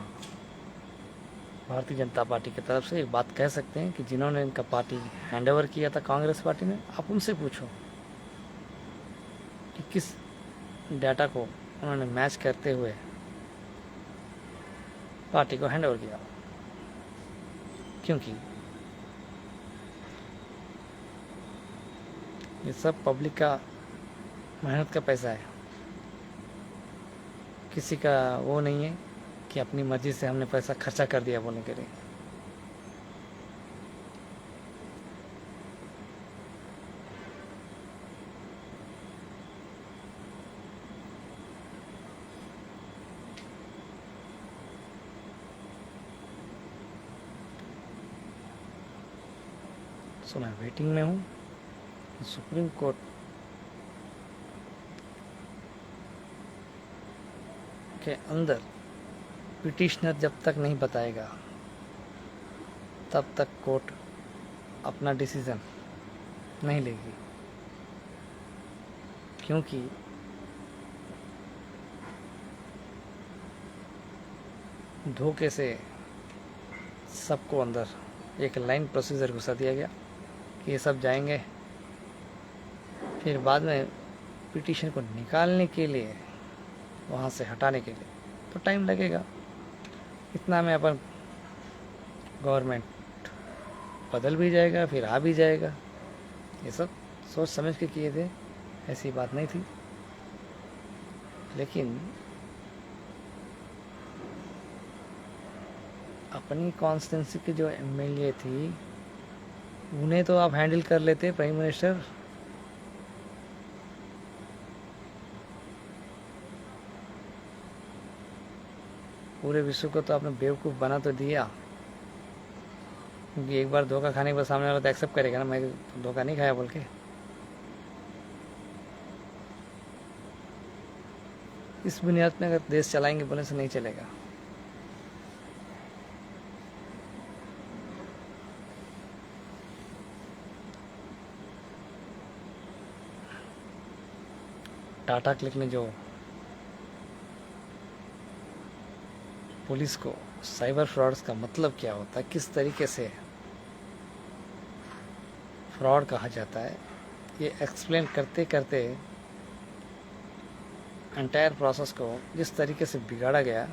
भारतीय जनता पार्टी की तरफ से एक बात कह सकते हैं कि जिन्होंने इनका पार्टी हैंड ओवर किया था कांग्रेस पार्टी ने, आप उनसे पूछो कि किस डाटा को उन्होंने मैच करते हुए पार्टी को हैंड ओवर किया। क्योंकि ये सब पब्लिक का मेहनत का पैसा है, किसी का वो नहीं है कि अपनी मर्जी से हमने पैसा खर्चा कर दिया बोलने के लिए। सो मैं वेटिंग में हूँ सुप्रीम कोर्ट के अंदर पिटिशनर जब तक नहीं बताएगा तब तक कोर्ट अपना डिसीजन नहीं लेगी। क्योंकि धोखे से सबको अंदर एक लाइन प्रोसीजर घुसा दिया गया कि ये सब जाएंगे, फिर बाद में पिटीशन को निकालने के लिए, वहाँ से हटाने के लिए तो टाइम लगेगा। इतना में अपन गवर्नमेंट बदल भी जाएगा, फिर आ भी जाएगा। ये सब सोच समझ के किए थे, ऐसी बात नहीं थी। लेकिन अपनी कॉन्स्टिट्यूंसी की जो एमएलए थी उन्हें तो आप हैंडल कर लेते प्राइम मिनिस्टर। पूरे विश्व को तो आपने बेवकूफ़ बना तो दिया। क्योंकि एक बार धोखा खाने के बाद सामने वाला तो एक्सेप्ट करेगा ना, मैं धोखा नहीं खाया बोल के। इस बुनियाद में अगर देश चलाएंगे बोलने से नहीं चलेगा। टाटा क्लिक ने जो पुलिस को साइबर फ्रॉड्स का मतलब क्या होता है, किस तरीके से फ्रॉड कहा जाता है, ये एक्सप्लेन करते करते एंटायर प्रोसेस को जिस तरीके से बिगाड़ा गया,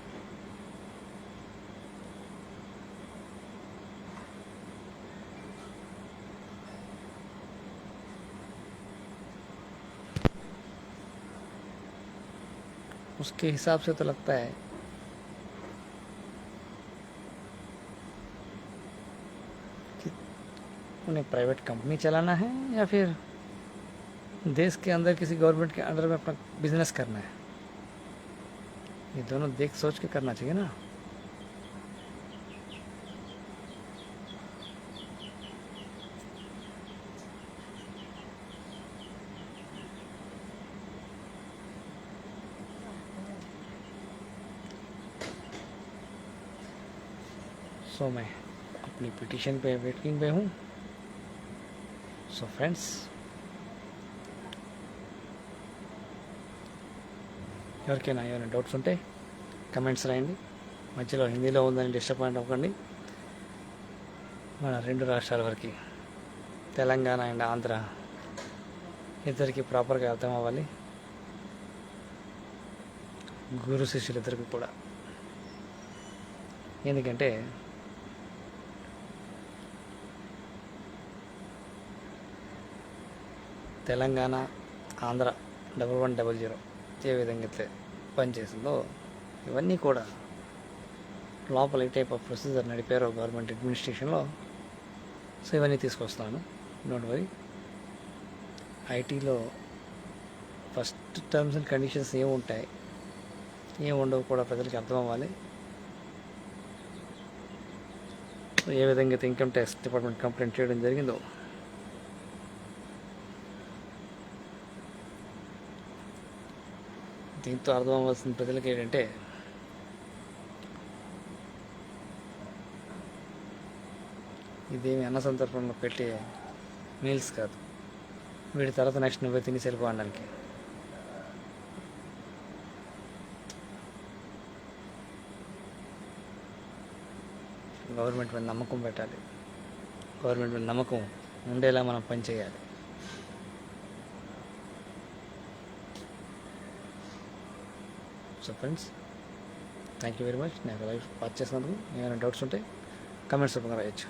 उसके हिसाब से तो लगता है कि उन्हें प्राइवेट कंपनी चलाना है या फिर देश के अंदर किसी गवर्नमेंट के अंडर में अपना बिजनेस करना है। ये दोनों देख सोच के करना चाहिए ना। सो मैं अपनी पिटीशन पे वेटिंग पे हूँ। सो फ्रेंड्स, ఎవరికైనా ఏమైనా డౌట్స్ ఉంటే కమెంట్స్ రాయండి. మధ్యలో హిందీలో ఉందని డిస్టర్బ్ అవ్వకండి. మన 2 రాష్ట్రాల వరకు, తెలంగాణ అండ్ ఆంధ్ర ఇద్దరికి ప్రాపర్గా అర్థం అవ్వాలి, గురు శిష్యులు ఇద్దరికి కూడా. ఎందుకంటే తెలంగాణ ఆంధ్ర 1100 ఏ విధంగా అయితే పనిచేసిందో ఇవన్నీ కూడా లోపల ఈ టైప్ ఆఫ్ ప్రొసీజర్ నడిపారో గవర్నమెంట్ అడ్మినిస్ట్రేషన్లో. సో ఇవన్నీ తీసుకొస్తాను, డోంట్ వరీ. ఐటీలో ఫస్ట్ టర్మ్స్ అండ్ కండిషన్స్ ఏముంటాయి, ఏం ఉండవు కూడా ప్రజలకి అర్థం అవ్వాలి. సో ఏ విధంగా అయితే ఇన్కమ్ ట్యాక్స్ డిపార్ట్మెంట్ కంప్లైంట్ చేయడం జరిగిందో, దీంతో అర్థం అవ్వాల్సిన ప్రజలకి ఏంటంటే ఇదేమి అన్న సందర్భంలో పెట్టే మీల్స్ కాదు, వీడి తర్వాత నెక్స్ట్ నువ్వే తిని వెళ్ళిపోవడానికి. గవర్నమెంట్ మీద నమ్మకం పెట్టాలి, గవర్నమెంట్ మీద నమ్మకం ఉండేలా మనం పనిచేయాలి. So friends, thank you very much. నాకు లైవ్ వాచ్ చేసినందుకు ఏమైనా డౌట్స్ ఉంటే కమెంట్స్ రూపంగా రాయొచ్చు.